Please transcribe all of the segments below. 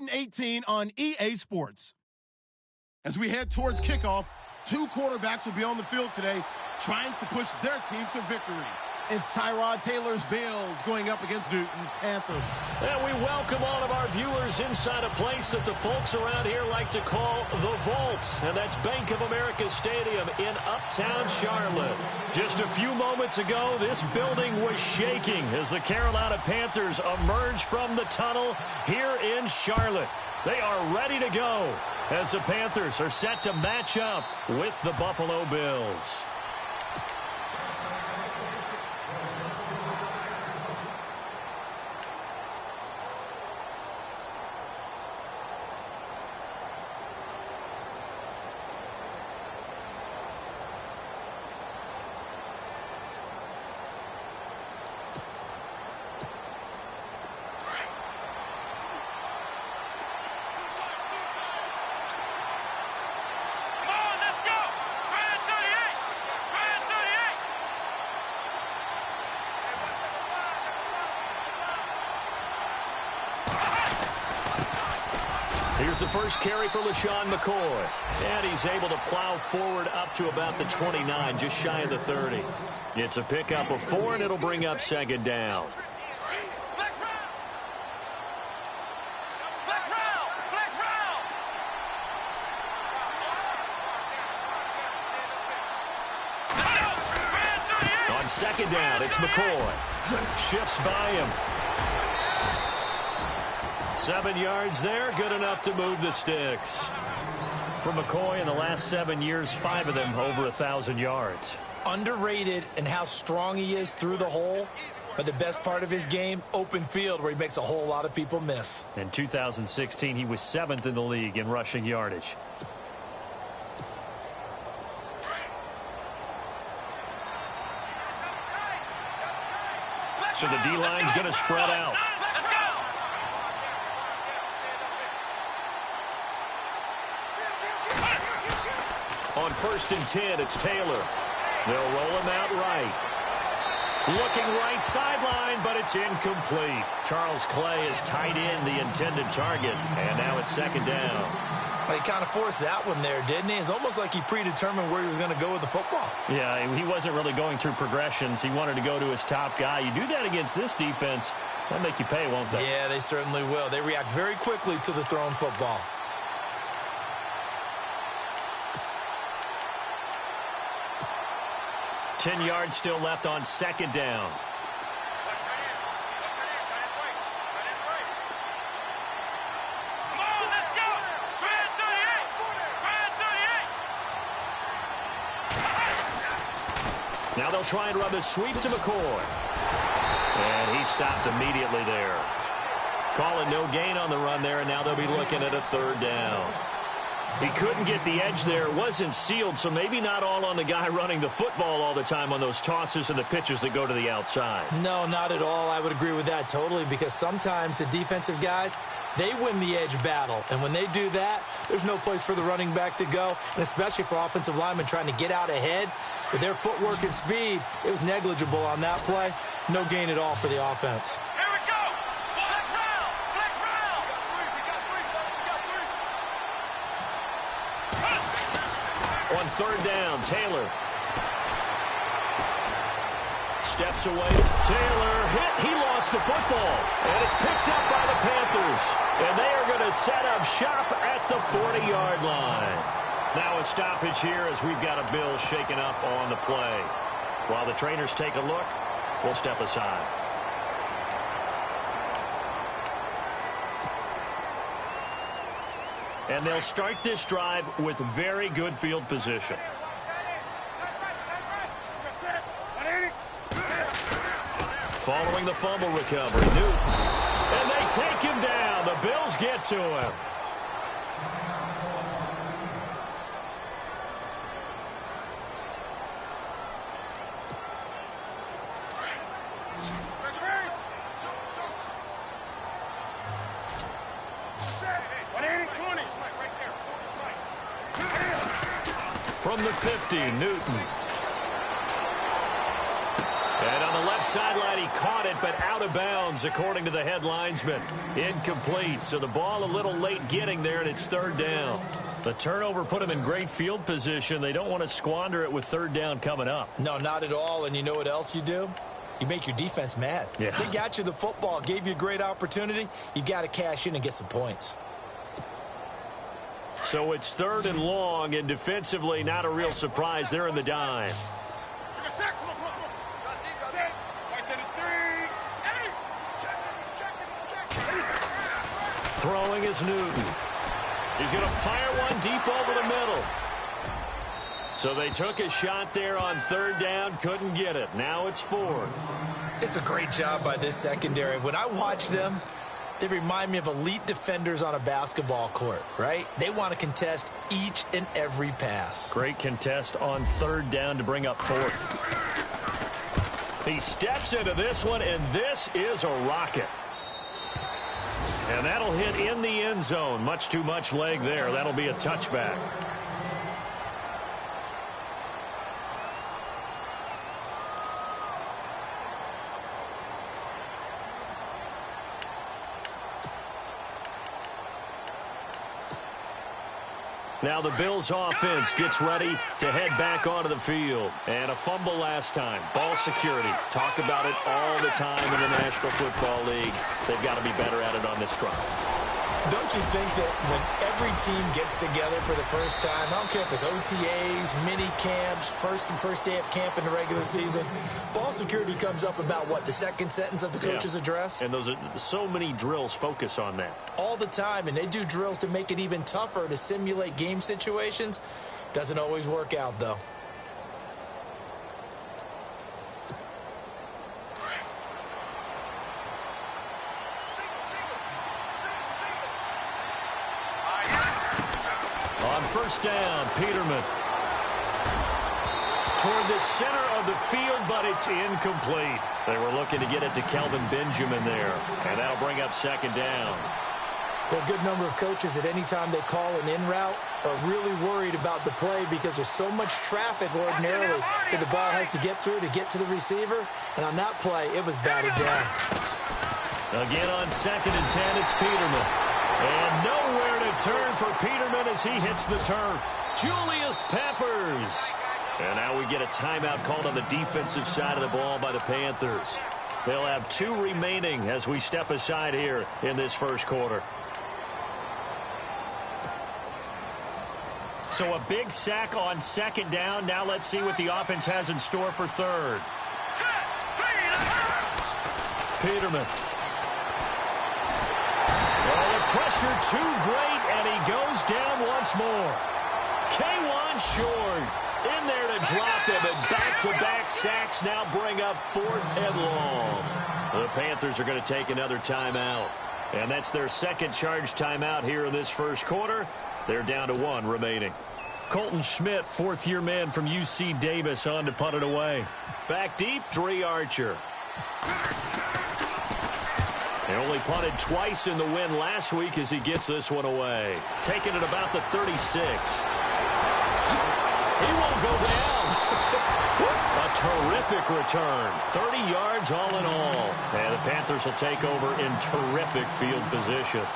Madden 18 on EA Sports. As we head towards kickoff, two quarterbacks will be on the field today trying to push their team to victory. It's Tyrod Taylor's Bills going up against Newton's Panthers. And we welcome all of our viewers inside a place that the folks around here like to call the Vault. And that's Bank of America Stadium in Uptown Charlotte. Just a few moments ago, this building was shaking as the Carolina Panthers emerged from the tunnel here in Charlotte. They are ready to go as the Panthers are set to match up with the Buffalo Bills. Here's the first carry for LeSean McCoy. And he's able to plow forward up to about the 29, just shy of the 30. It's a pickup of 4, and it'll bring up second down. On second down, it's McCoy. Shifts by him. 7 yards there, good enough to move the sticks. For McCoy in the last 7 years, 5 of them over 1,000 yards. Underrated in how strong he is through the hole, but the best part of his game, open field, where he makes a whole lot of people miss. In 2016, he was 7th in the league in rushing yardage. So the D-line's going to spread out. On 1st and 10, it's Taylor. They'll roll him out right. Looking right sideline, but it's incomplete. Charles Clay is tight in the intended target, and now it's second down. Well, he kind of forced that one there, didn't he? It's almost like he predetermined where he was going to go with the football. Yeah, he wasn't really going through progressions. He wanted to go to his top guy. You do that against this defense, they'll make you pay, won't they? Yeah, they certainly will. They react very quickly to the thrown football. Ten yards still left on second down. Now they'll try and run the sweep to McCoy. And he stopped immediately there. Calling no gain on the run there, and now they'll be looking at a third down. He couldn't get the edge there. Wasn't sealed, so maybe not all on the guy running the football all the time on those tosses and the pitches that go to the outside. No, not at all. I would agree with that totally, because sometimes the defensive guys, they win the edge battle. And when they do that, there's no place for the running back to go, and especially for offensive linemen trying to get out ahead. With their footwork and speed, it was negligible on that play. No gain at all for the offense. On third down, Taylor. Steps away. Taylor hit. He lost the football. And it's picked up by the Panthers. And they are going to set up shop at the 40-yard line. Now a stoppage here as we've got a Bill shaken up on the play. While the trainers take a look, we'll step aside. And they'll start this drive with very good field position. Following the fumble recovery, Newton. And they take him down. The Bills get to him. From the 50, Newton. And on the left sideline. He caught it, but out of bounds, according to the head linesman. Incomplete. So the ball a little late getting there, and it's third down. The turnover put them in great field position. They don't want to squander it with third down coming up. No, not at all. And you know what else you do? You make your defense mad. Yeah. They got you the football, gave you a great opportunity. You got to cash in and get some points. So it's third and long, and defensively, not a real surprise. They're in the dime. Throwing is Newton. He's going to fire one deep over the middle. So they took a shot there on third down, couldn't get it. Now it's fourth. It's a great job by this secondary. When I watch them, they remind me of elite defenders on a basketball court, right? They want to contest each and every pass. Great contest on third down to bring up fourth. He steps into this one, and this is a rocket. And that'll hit in the end zone. Much too much leg there. That'll be a touchback. Now the Bills offense gets ready to head back onto the field. And a fumble last time. Ball security. Talk about it all the time in the National Football League. They've got to be better at it on this drive. Don't you think that when every team gets together for the first time, I don't care if it's OTAs, mini camps, first day of camp in the regular season, ball security comes up about what, the second sentence of the coach's address? And those are so many drills focus on that. All the time, and they do drills to make it even tougher to simulate game situations. Doesn't always work out, though. On first down, Peterman. Toward the center of the field, but it's incomplete. They were looking to get it to Kelvin Benjamin there, and that'll bring up second down. There are a good number of coaches that any time they call an in route are really worried about the play because there's so much traffic ordinarily that the ball has to get through to get to the receiver. And on that play, it was batted down. Again on second and 10, it's Peterman. And nowhere to turn for Peterman as he hits the turf. Julius Peppers. And now we get a timeout called on the defensive side of the ball by the Panthers. They'll have 2 remaining as we step aside here in this first quarter. So a big sack on second down. Now let's see what the offense has in store for third. Peterman. Well, the pressure too great, and he goes down once more. K'Wan Short in there to drop him, and back-to-back sacks now bring up 4th and long. The Panthers are going to take another timeout, and that's their second charge timeout here in this first quarter. They're down to 1 remaining. Colton Schmidt, 4th-year man from UC Davis, on to punt it away. Back deep, Dre Archer. They only punted twice in the win last week as he gets this one away. Taking it about the 36. He won't go down. A terrific return. 30 yards all in all. And the Panthers will take over in terrific field position.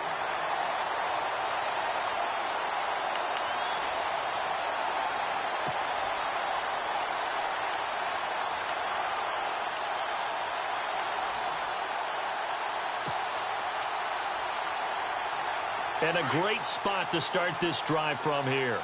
And a great spot to start this drive from here.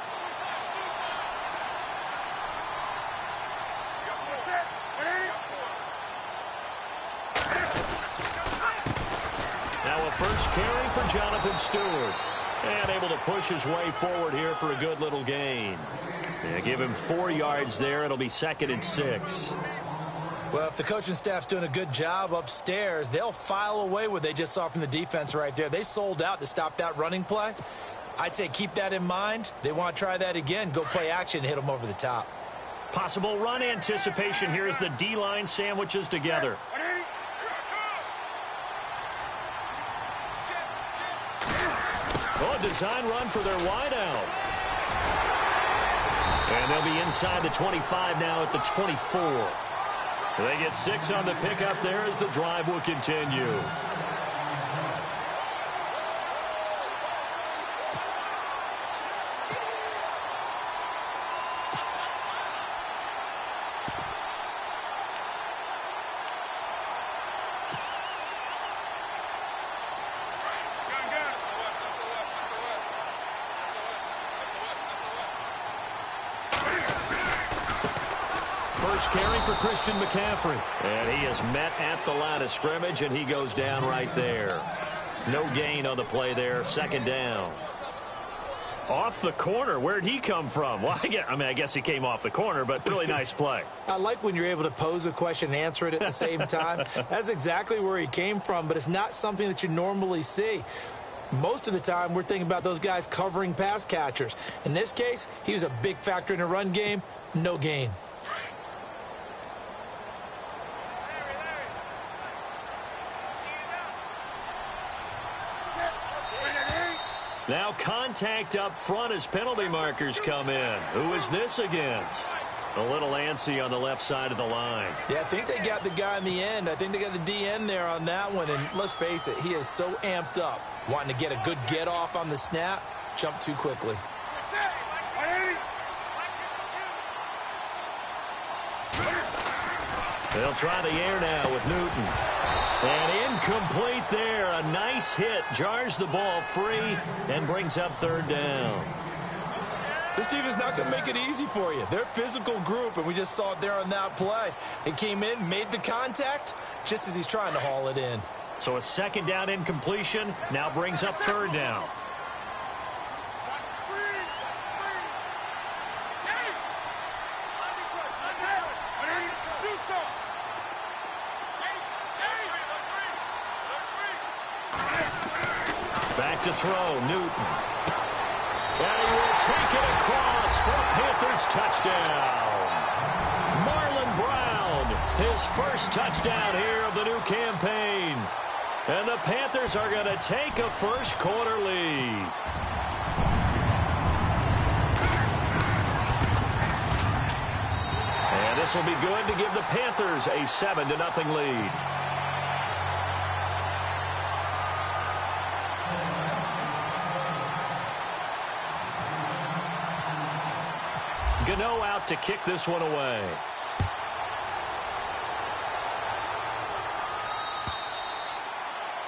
Now a first carry for Jonathan Stewart. And able to push his way forward here for a good little gain. Yeah, give him 4 yards there. It'll be 2nd and 6. Well, if the coaching staff's doing a good job upstairs, they'll file away what they just saw from the defense right there. They sold out to stop that running play. I'd say keep that in mind. They want to try that again. Go play action, hit them over the top. Possible run anticipation here as the D-line sandwiches together. Oh, a design run for their wideout. And they'll be inside the 25 now at the 24. They get 6 on the pickup there as the drive will continue. First carry for Christian McCaffrey. And he is met at the line of scrimmage, and he goes down right there. No gain on the play there. Second down. Off the corner. Where'd he come from? Well, I guess he came off the corner, but really nice play. I like when you're able to pose a question and answer it at the same time. That's exactly where he came from, but it's not something that you normally see. Most of the time, we're thinking about those guys covering pass catchers. In this case, he was a big factor in the run game. No gain. Now contact up front as penalty markers come in. Who is this against? A little antsy on the left side of the line. Yeah, I think they got the guy in the end. I think they got the DN there on that one. And let's face it, he is so amped up, wanting to get a good get off on the snap, jump too quickly. They'll try the air now with Newton. And incomplete there. A nice hit. Jars the ball free and brings up third down. This team is not going to make it easy for you. They're a physical group, and we just saw it there on that play. It came in, made the contact, just as he's trying to haul it in. So a second down incompletion now brings up third down. Back to throw, Newton. And he will take it across for a Panthers touchdown. Marlon Brown, his first touchdown here of the new campaign. And the Panthers are going to take a first quarter lead. And this will be good to give the Panthers a 7-0 lead. Gano out to kick this one away.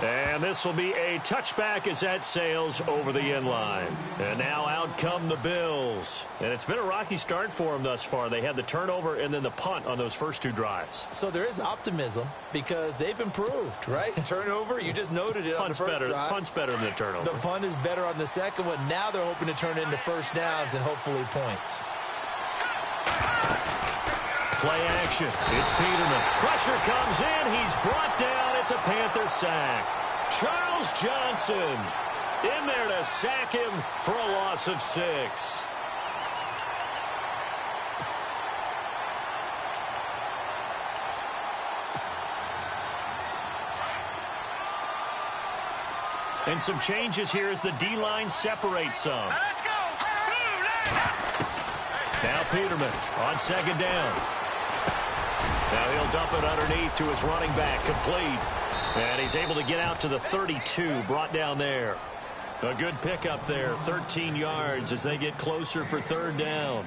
And this will be a touchback as that sails over the end line. And now out come the Bills. And it's been a rocky start for them thus far. They had the turnover and then the punt on those first two drives. So there is optimism because they've improved, right? Turnover, you just noted it on the first drive. Punt's better than the turnover. The punt is better on the second one. Now they're hoping to turn it into first downs and hopefully points. Play action. It's Peterman. Pressure comes in. He's brought down. It's a Panther sack. Charles Johnson in there to sack him for a loss of 6. And some changes here as the D-line separates some. Let's go. Now Peterman on second down. Now he'll dump it underneath to his running back, complete. And he's able to get out to the 32, brought down there. A good pickup there, 13 yards as they get closer for third down.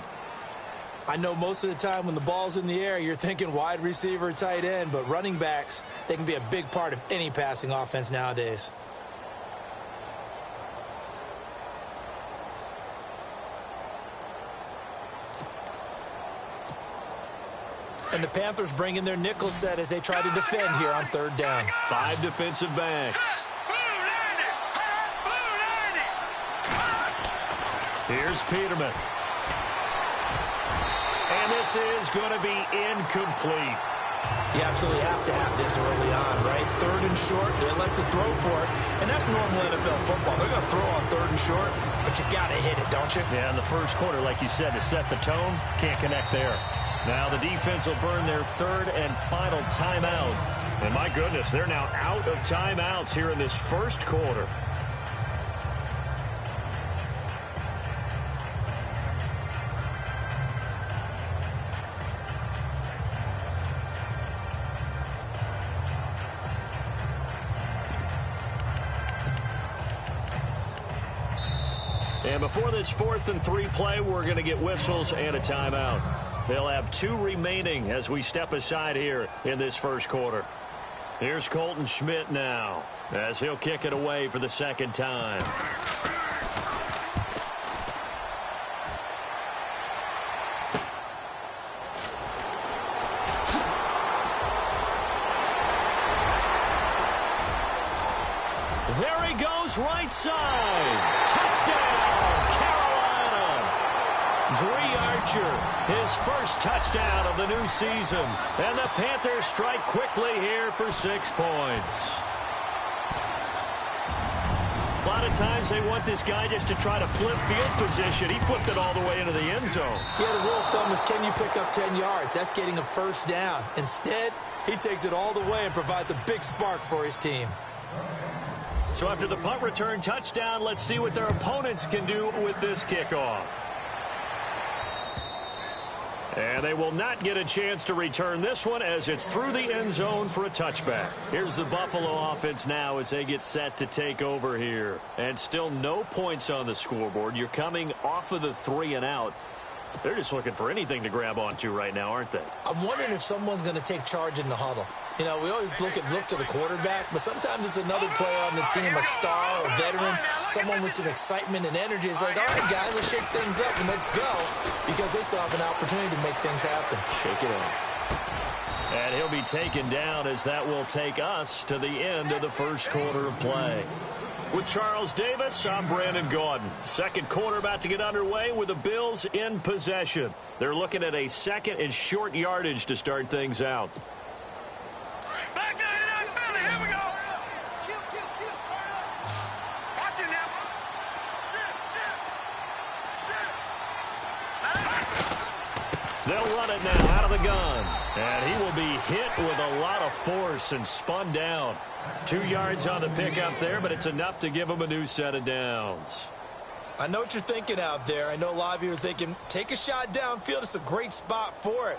I know most of the time when the ball's in the air, you're thinking wide receiver, tight end, but running backs, they can be a big part of any passing offense nowadays. And the Panthers bring in their nickel set as they try to defend here on third down. 5 defensive backs. Here's Peterman. And this is going to be incomplete. You absolutely have to have this early on, right? Third and short, they elect to throw for it. And that's normal NFL football. They're going to throw on third and short, but you got to hit it, don't you? Yeah, in the first quarter, like you said, to set the tone, can't connect there. Now the defense will burn their third and final timeout. And my goodness, they're now out of timeouts here in this first quarter. And before this 4th and 3 play, we're going to get whistles and a timeout. They'll have 2 remaining as we step aside here in this first quarter. Here's Colton Schmidt now as he'll kick it away for the second time. There he goes, right side. Touchdown, Carolina. Dre Archer, his first touchdown of the new season. And the Panthers strike quickly here for 6 points. A lot of times they want this guy just to try to flip field position. He flipped it all the way into the end zone. Yeah, the rule of thumb is, can you pick up 10 yards? That's getting a first down. Instead, he takes it all the way and provides a big spark for his team. So after the punt return touchdown, let's see what their opponents can do with this kickoff. And they will not get a chance to return this one as it's through the end zone for a touchback. Here's the Buffalo offense now as they get set to take over here. And still no points on the scoreboard. You're coming off of the 3 and out. They're just looking for anything to grab onto right now, aren't they? I'm wondering if someone's going to take charge in the huddle. You know, we always look to the quarterback, but sometimes it's another player on the team, a star, a veteran, someone with some excitement and energy. It's like, all right, guys, let's shake things up and let's go, because they still have an opportunity to make things happen. Shake it off. And he'll be taken down as that will take us to the end of the first quarter of play. With Charles Davis, I'm Brandon Gaudin. Second quarter about to get underway with the Bills in possession. They're looking at a second and short yardage to start things out. Back in that Philly, here we go. Watch it now. They'll run it now out of the gun. And he will be hit with a lot of force and spun down. 2 yards on the pickup there, but it's enough to give him a new set of downs. I know what you're thinking out there. I know a lot of you are thinking, take a shot downfield. It's a great spot for it.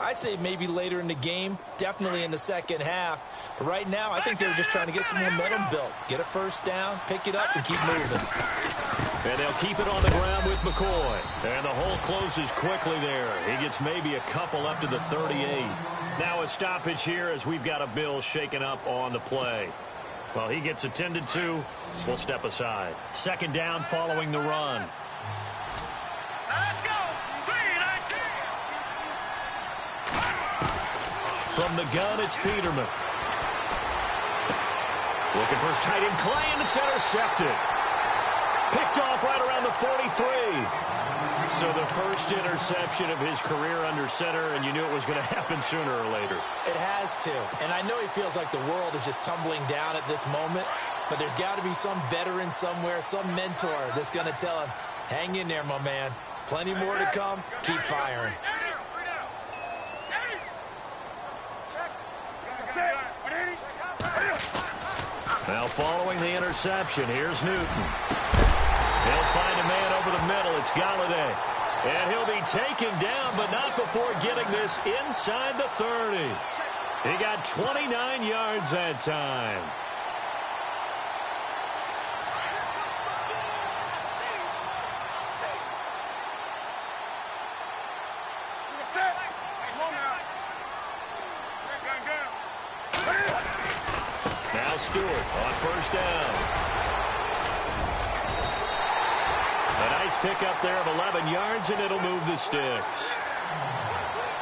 I'd say maybe later in the game, definitely in the second half. But right now, I think they were just trying to get some momentum built. Get a first down, pick it up, and keep moving. And they'll keep it on the ground with McCoy. And the hole closes quickly there. He gets maybe a couple up to the 38. Now a stoppage here as we've got a Bill shaken up on the play. Well, he gets attended to. We'll step aside. Second down following the run. Let's go. From the gun, it's Peterman. Looking for his tight end, Clay, and it's intercepted. Picked off right around the 43. So the first interception of his career under center, and you knew it was going to happen sooner or later. It has to. And I know he feels like the world is just tumbling down at this moment, but there's got to be some veteran somewhere, some mentor that's going to tell him, hang in there, my man. Plenty more to come. Keep firing. Now following the interception, here's Newton. He'll find a man over the middle. It's Galladay. And he'll be taken down, but not before getting this inside the 30. He got 29 yards that time. Now Stewart on first down. A nice pickup there of 11 yards, and it'll move the sticks.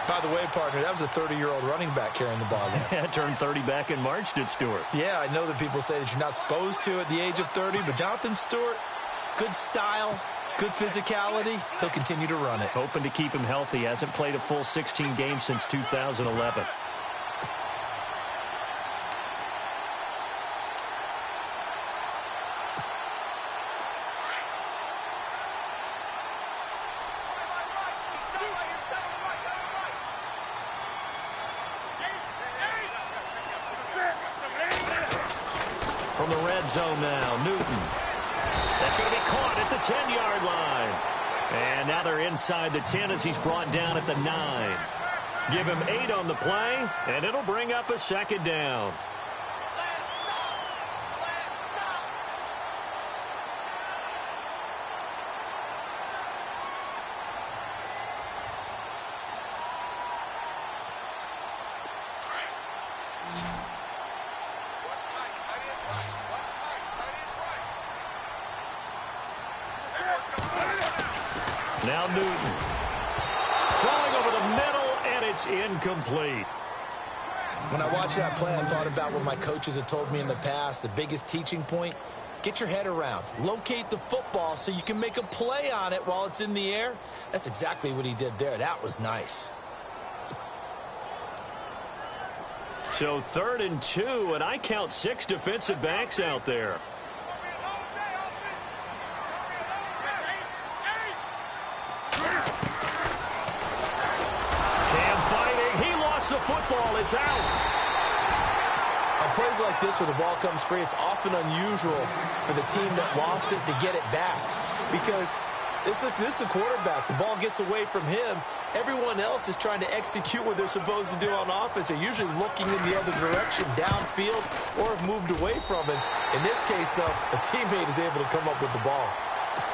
By the way, partner, that was a 30-year-old running back carrying the ball there. Yeah, turned 30 back in March, did Stewart. Yeah, I know that people say that you're not supposed to at the age of 30, but Jonathan Stewart, good style, good physicality. He'll continue to run it. Hoping to keep him healthy. Hasn't played a full 16 games since 2011. From the red zone now, Newton. That's going to be caught at the 10-yard line. And now they're inside the 10 as he's brought down at the 9. Give him 8 on the play, and it'll bring up a second down. Now Newton. Throwing over the middle, and it's incomplete. When I watched that play, I thought about what my coaches had told me in the past. The biggest teaching point, get your head around. Locate the football so you can make a play on it while it's in the air. That's exactly what he did there. That was nice. So 3rd and 2, and I count 6 defensive backs out there. The football, it's out. On plays like this where the ball comes free, it's often unusual for the team that lost it to get it back, because this is a quarterback. The ball gets away from him. Everyone else is trying to execute what they're supposed to do on offense. They're usually looking in the other direction, downfield, or have moved away from it. In this case, though, a teammate is able to come up with the ball.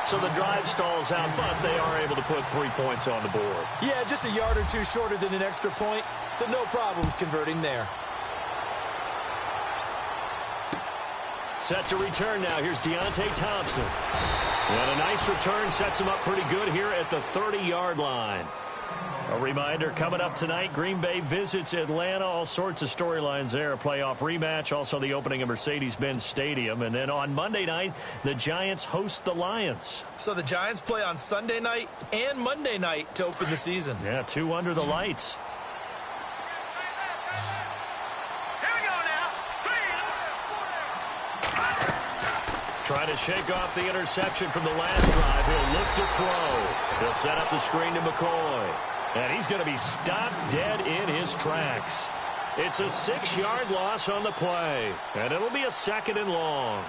So the drive stalls out, but they are able to put 3 points on the board. Yeah, just a yard or two shorter than an extra point. So no problems converting there. Set to return now. Here's Deontay Thompson. And a nice return sets him up pretty good here at the 30-yard line. A reminder, coming up tonight, Green Bay visits Atlanta. All sorts of storylines there. A playoff rematch, also the opening of Mercedes-Benz Stadium. And then on Monday night, the Giants host the Lions. So the Giants play on Sunday night and Monday night to open the season. Yeah, 2 under the lights. Trying to shake off the interception from the last drive. He'll look to throw. He'll set up the screen to McCoy. And he's going to be stopped dead in his tracks. It's a 6-yard loss on the play. And it'll be a 2nd and long.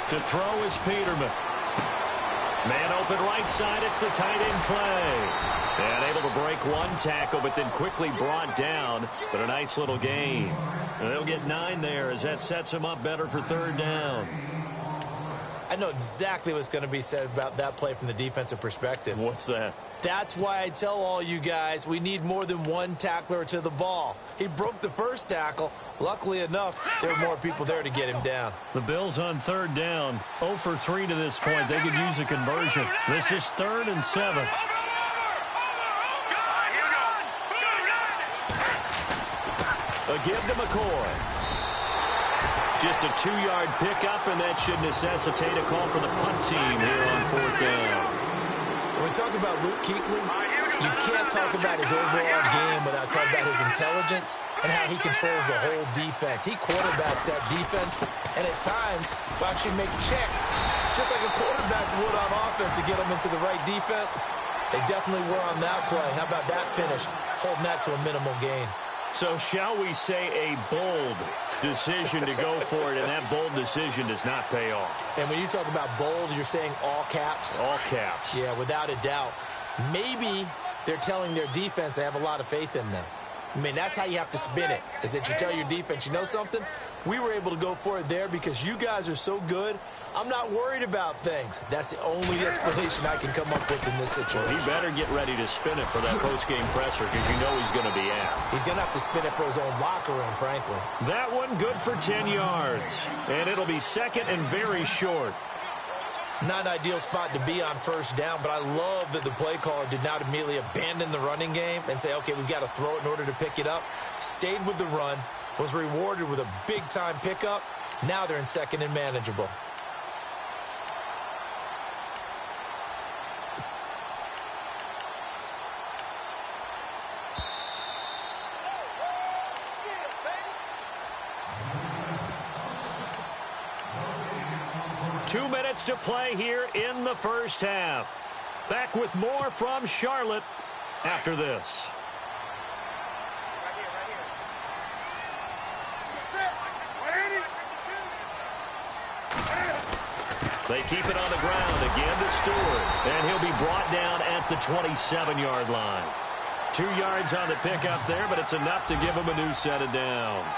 To throw is Peterman. Man open right side, it's the tight end Clay. And able to break 1 tackle, but then quickly brought down. But a nice little gain. And they'll get 9 there as that sets him up better for 3rd down. I know exactly what's going to be said about that play from the defensive perspective. What's that? That's why I tell all you guys we need more than 1 tackler to the ball. He broke the first tackle. Luckily enough, there were more people there to get him down. The Bills on 3rd down. 0 for 3 to this point. They could use a conversion. This is 3rd and 7. A give to McCoy. Just a 2-yard pickup, and that should necessitate a call for the punt team here on 4th down. When we talk about Luke Kuechly, you can't talk about his overall game without talking about his intelligence and how he controls the whole defense. He quarterbacks that defense, and at times will actually make checks, just like a quarterback would on offense to get them into the right defense. They definitely were on that play. How about that finish, holding that to a minimal gain? So shall we say a bold decision to go for it, and that bold decision does not pay off. And when you talk about bold, you're saying all caps? All caps. Yeah, without a doubt. Maybe they're telling their defense they have a lot of faith in them. I mean, that's how you have to spin it, is that you tell your defense, you know something? We were able to go for it there because you guys are so good. I'm not worried about things. That's the only explanation I can come up with in this situation. Well, he better get ready to spin it for that post-game presser because you know he's going to be out. He's going to have to spin it for his own locker room, frankly. That one good for 10 yards. And it'll be 2nd and very short. Not an ideal spot to be on 1st down, but I love that the play caller did not immediately abandon the running game and say, okay, we've got to throw it in order to pick it up. Stayed with the run, was rewarded with a big-time pickup. Now they're in 2nd and manageable. Two minutes to play here in the first half. Back with more from Charlotte after this. They keep it on the ground again to Stewart. And he'll be brought down at the 27-yard line. 2 yards on the pickup there, but it's enough to give him a new set of downs.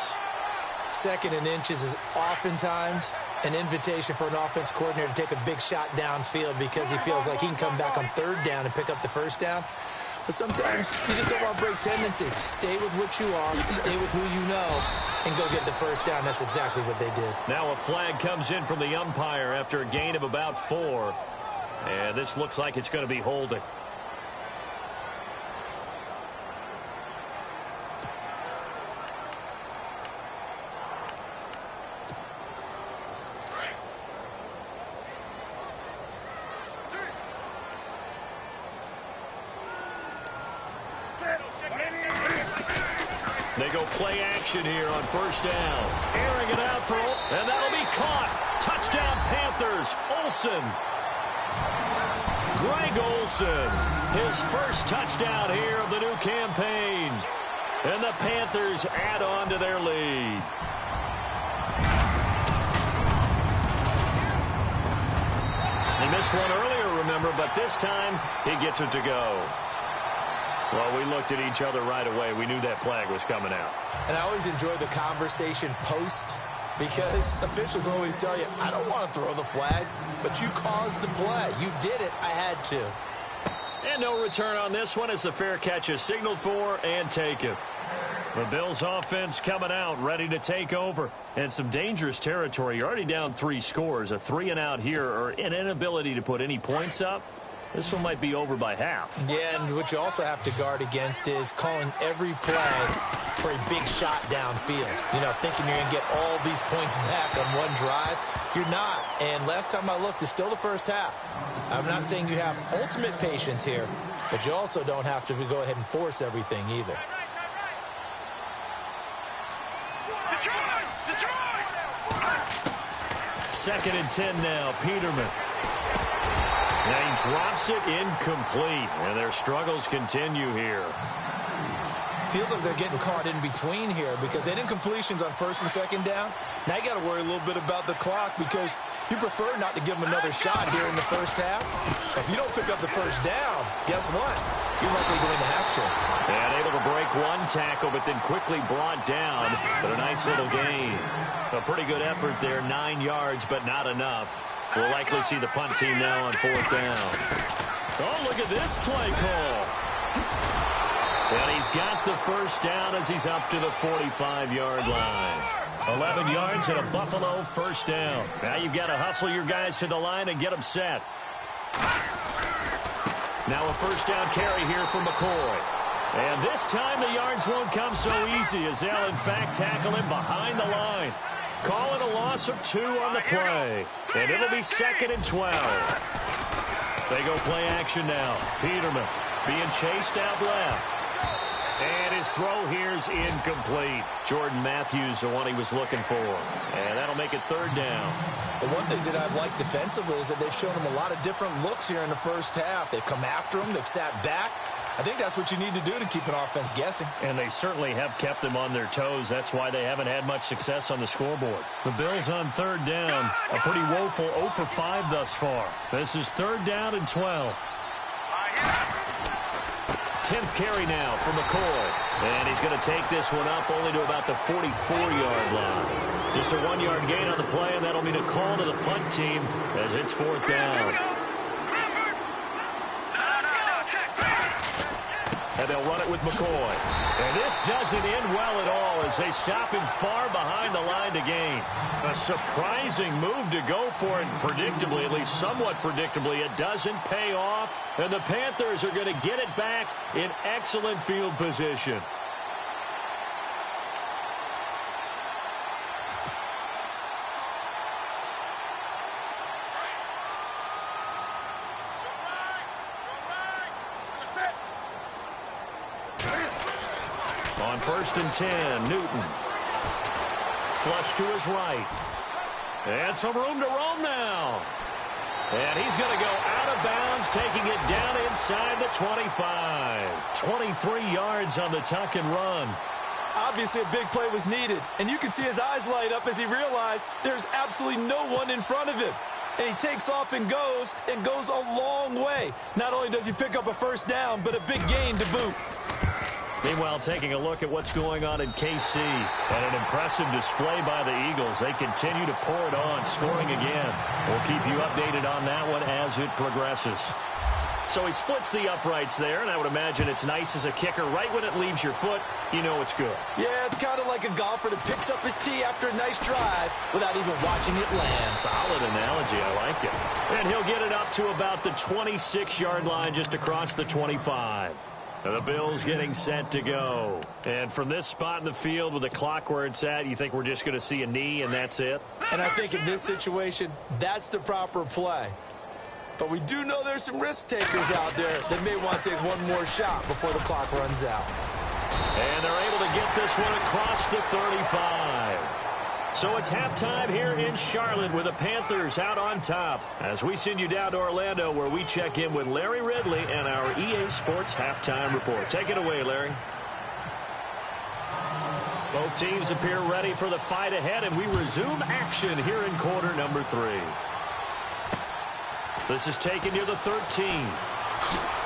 2nd and inches is oftentimes an invitation for an offense coordinator to take a big shot downfield because he feels like he can come back on 3rd down and pick up the 1st down. But sometimes you just don't want to break tendency. Stay with what you are, stay with who you know, and go get the first down. That's exactly what they did. Now a flag comes in from the umpire after a gain of about 4. And this looks like it's going to be holding. They go play action here on first down. Airing it out for, and that'll be caught. Touchdown Panthers. Olsen. Greg Olsen. His first touchdown here of the new campaign. And the Panthers add on to their lead. He missed one earlier, remember, but this time he gets it to go. Well, we looked at each other right away. We knew that flag was coming out. And I always enjoy the conversation post because officials always tell you, I don't want to throw the flag, but you caused the play. You did it. I had to. And no return on this one as the fair catch is signaled for and taken. The Bills offense coming out, ready to take over. And some dangerous territory. You're already down 3 scores. A 3-and-out here or an inability to put any points up. This one might be over by half. Yeah, and what you also have to guard against is calling every play for a big shot downfield. You know, thinking you're going to get all these points back on one drive. You're not. And last time I looked, it's still the first half. I'm not saying you have ultimate patience here, but you also don't have to go ahead and force everything either. Second and 10 now. Peterman. And he drops it incomplete. And their struggles continue here. Feels like they're getting caught in between here because they didn't completions on first and second down. Now you got to worry a little bit about the clock because you prefer not to give them another shot here in the first half. If you don't pick up the first down, guess what? You're likely going to have to. And able to break one tackle, but then quickly brought down. But a nice little gain. A pretty good effort there, 9 yards, but not enough. We'll likely see the punt team now on 4th down. Oh, look at this play call. And he's got the first down as he's up to the 45-yard line. 11 yards and a Buffalo first down. Now you've got to hustle your guys to the line and get them set. Now a first down carry here for McCoy. And this time the yards won't come so easy as they'll in fact tackle him behind the line. Call it a loss of 2 on the play. And it'll be 2nd and 12. They go play action now. Peterman being chased out left. And his throw here's incomplete. Jordan Matthews, the one he was looking for. And that'll make it 3rd down. The one thing that I've liked defensively is that they've shown him a lot of different looks here in the first half. They've come after him. They've sat back. I think that's what you need to do to keep an offense guessing. And they certainly have kept them on their toes. That's why they haven't had much success on the scoreboard. The Bills on 3rd down. A pretty woeful 0 for 5 thus far. This is 3rd down and 12. 10th carry now for McCoy. And he's going to take this one up only to about the 44-yard line. Just a 1-yard gain on the play, and that'll mean a call to the punt team as it's 4th down. And they'll run it with McCoy. And this doesn't end well at all as they stop him far behind the line to gain. A surprising move to go for it predictably, at least somewhat predictably. It doesn't pay off. And the Panthers are going to get it back in excellent field position. On 1st and 10, Newton. Flush to his right. And some room to roam now. And he's going to go out of bounds, taking it down inside the 25. 23 yards on the tuck and run. Obviously, a big play was needed. And you can see his eyes light up as he realized there's absolutely no one in front of him. And he takes off and goes a long way. Not only does he pick up a first down, but a big gain to boot. Meanwhile, taking a look at what's going on in KC. And an impressive display by the Eagles. They continue to pour it on, scoring again. We'll keep you updated on that one as it progresses. So he splits the uprights there, and I would imagine it's nice as a kicker. Right when it leaves your foot, you know it's good. Yeah, it's kind of like a golfer that picks up his tee after a nice drive without even watching it land. Solid analogy. I like it. And he'll get it up to about the 26-yard line, just across the 25. The Bills getting set to go. And from this spot in the field with the clock where it's at, you think we're just going to see a knee and that's it? And I think in this situation, that's the proper play. But we do know there's some risk takers out there that may want to take one more shot before the clock runs out. And they're able to get this one across the 35. So it's halftime here in Charlotte with the Panthers out on top. As we send you down to Orlando where we check in with Larry Ridley and our EA Sports Halftime Report. Take it away, Larry. Both teams appear ready for the fight ahead, and we resume action here in quarter number 3. This is taken near the 13.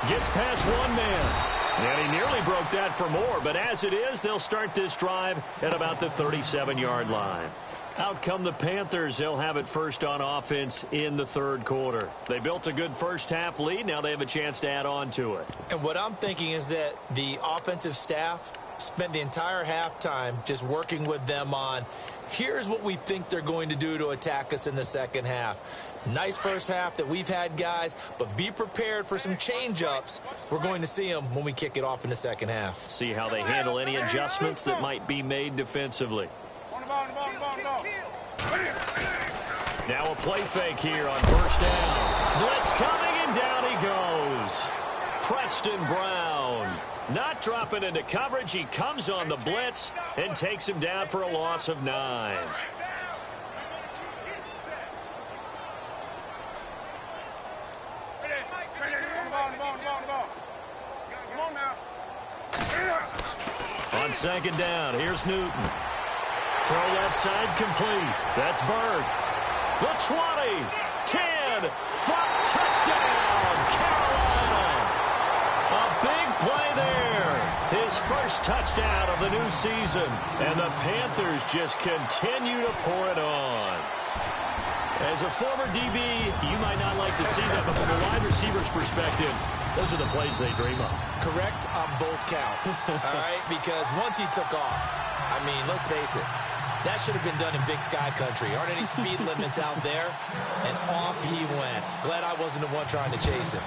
Gets past one man. And he nearly broke that for more, but as it is, they'll start this drive at about the 37-yard line. Out come the Panthers. They'll have it first on offense in the third quarter. They built a good first-half lead. Now they have a chance to add on to it. And what I'm thinking is that the offensive staff spent the entire halftime just working with them on, here's what we think they're going to do to attack us in the second half. Nice first half that we've had, guys, but be prepared for some change-ups. We're going to see them when we kick it off in the second half. See how they handle any adjustments that might be made defensively. Now a play fake here on first down. Blitz coming, and down he goes. Preston Brown not dropping into coverage. He comes on the blitz and takes him down for a loss of 9. On second down, here's Newton. Throw left side complete. That's Bird. The 20, 10, 5, touchdown, Carolina. A big play there. His first touchdown of the new season. And the Panthers just continue to pour it on. As a former DB, you might not like to see that, but from a wide receiver's perspective, those are the plays they dream of. Correct on both counts, all right? Because once he took off, I mean, let's face it, that should have been done in Big Sky Country. Aren't any speed limits out there? And off he went. Glad I wasn't the one trying to chase him.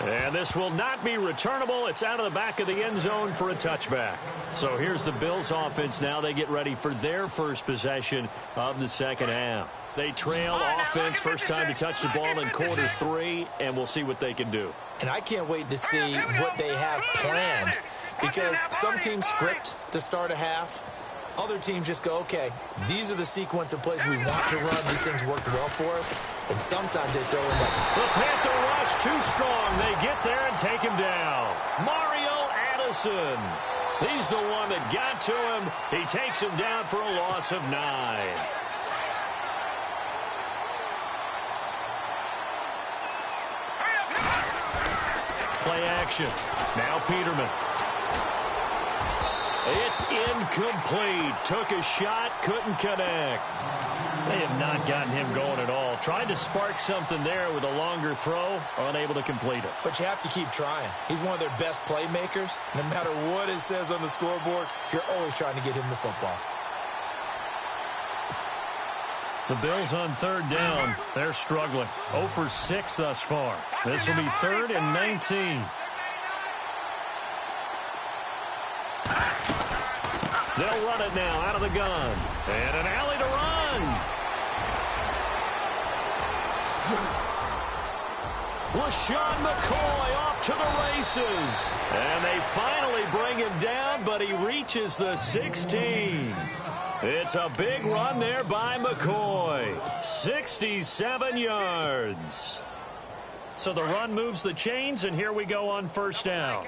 And this will not be returnable. It's out of the back of the end zone for a touchback. So here's the Bills offense now. They get ready for their first possession of the second half. They trail offense, first time to touch the ball in quarter 3, and we'll see what they can do. And I can't wait to see what they have planned, because some teams script to start a half. Other teams just go, okay, these are the sequence of plays we want to run. These things worked well for us. And sometimes they throw in that. The Panther rush too strong. They get there and take him down. Mario Addison. He's the one that got to him. He takes him down for a loss of 9. Play action. Now Peterman. It's incomplete. Took a shot, couldn't connect. They have not gotten him going at all. Tried to spark something there with a longer throw, unable to complete it. But you have to keep trying. He's one of their best playmakers. No matter what it says on the scoreboard, you're always trying to get him the football. The Bills on third down. They're struggling. 0 for 6 thus far. This will be 3rd and 19. They'll run it now out of the gun. And an alley to run. LaShawn McCoy off to the races. And they finally bring him down, but he reaches the 16. It's a big run there by McCoy. 67 yards. So the run moves the chains, and here we go on first down.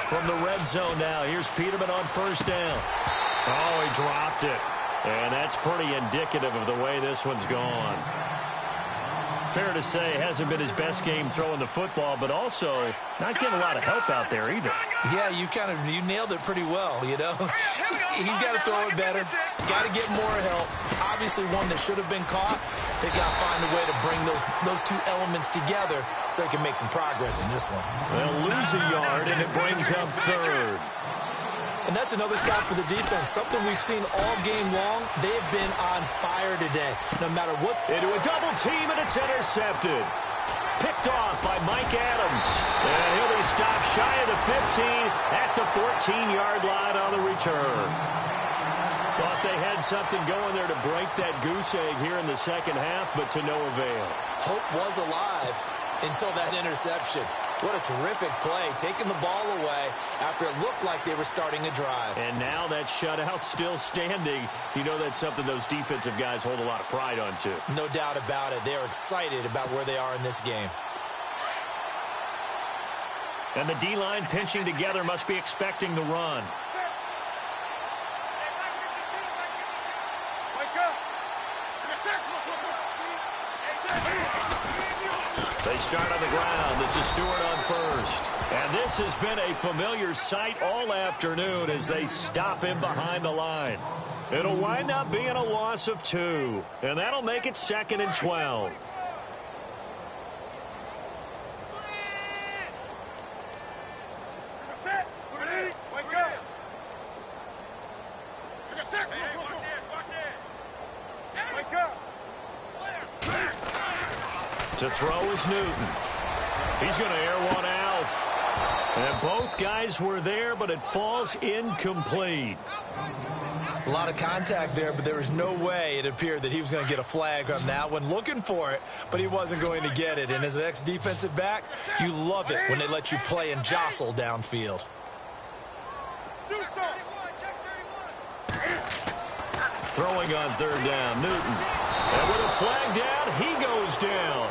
From the red zone now, here's Peterman on first down. Oh, he dropped it. And that's pretty indicative of the way this one's gone. Fair to say, hasn't been his best game throwing the football, but also not getting a lot of help out there either. Yeah, you nailed it pretty well, you know. He's got to throw it better, got to get more help. Obviously one that should have been caught. They've got to find a way to bring those two elements together so they can make some progress in this one. They'll lose a yard, and it brings up third. And that's another stop for the defense. Something we've seen all game long. They have been on fire today. No matter what. Into a double team, and it's intercepted. Picked off by Mike Adams. And he'll be stopped shy of the 15 at the 14-yard line on the return. Thought they had something going there to break that goose egg here in the second half, but to no avail. Hope was alive until that interception. What a terrific play, taking the ball away after it looked like they were starting a drive. And now that shutout still standing. You know that's something those defensive guys hold a lot of pride on, too. No doubt about it. They're excited about where they are in this game. And the D-line pinching together must be expecting the run. They start on the ground. This is Stewart on first. And this has been a familiar sight all afternoon as they stop him behind the line. It'll wind up being a loss of 2. And that'll make it 2nd and 12. To throw is Newton. He's going to air one out. And both guys were there, but it falls incomplete. A lot of contact there, but there was no way it appeared that he was going to get a flag on that one. Looking for it, but he wasn't going to get it. And as an ex-defensive back, you love it when they let you play and jostle downfield. Throwing on third down, Newton. And with a flag down, he goes down.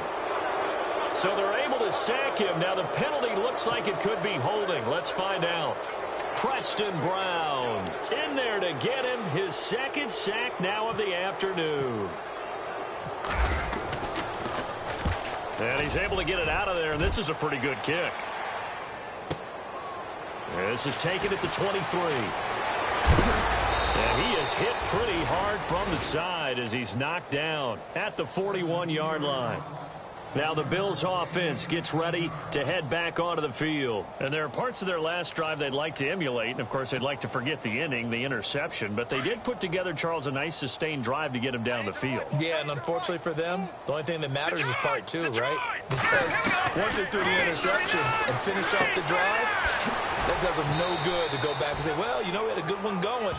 So they're able to sack him. Now the penalty looks like it could be holding. Let's find out. Preston Brown in there to get him his second sack now of the afternoon. And he's able to get it out of there, and this is a pretty good kick. This is taken at the 23. And he is hit pretty hard from the side as he's knocked down at the 41-yard line. Now the Bills offense gets ready to head back onto the field. And there are parts of their last drive they'd like to emulate. And, of course, they'd like to forget the inning, the interception. But they did put together, Charles, a nice sustained drive to get him down the field. Yeah, and unfortunately for them, the only thing that matters is part 2, right? Because once they threw the interception and finished off the drive, that does them no good to go back and say, well, you know, we had a good one going.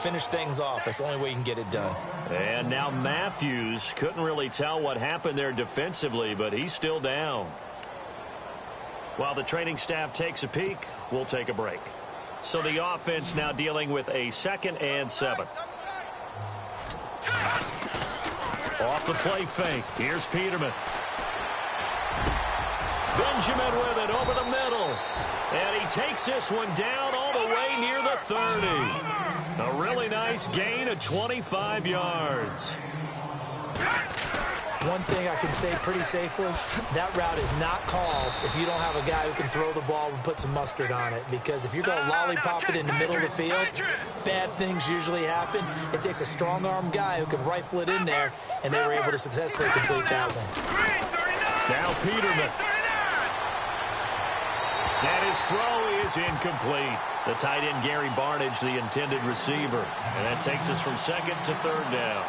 Finish things off. That's the only way you can get it done. And now Matthews couldn't really tell what happened there defensively, but he's still down. While the training staff takes a peek, we'll take a break. So the offense now dealing with a 2nd and 7. Off the play fake. Here's Peterman. Benjamin with it over the middle. And he takes this one down all the way near the 30. A really nice gain of 25 yards. One thing I can say pretty safely, that route is not called if you don't have a guy who can throw the ball and put some mustard on it. Because if you're going to lollipop it in the middle of the field, bad things usually happen. It takes a strong-arm guy who can rifle it in there, and they were able to successfully complete that one. Now Peterman. And his throw is incomplete. The tight end, Gary Barnidge, the intended receiver. And that takes us from 2nd to 3rd down.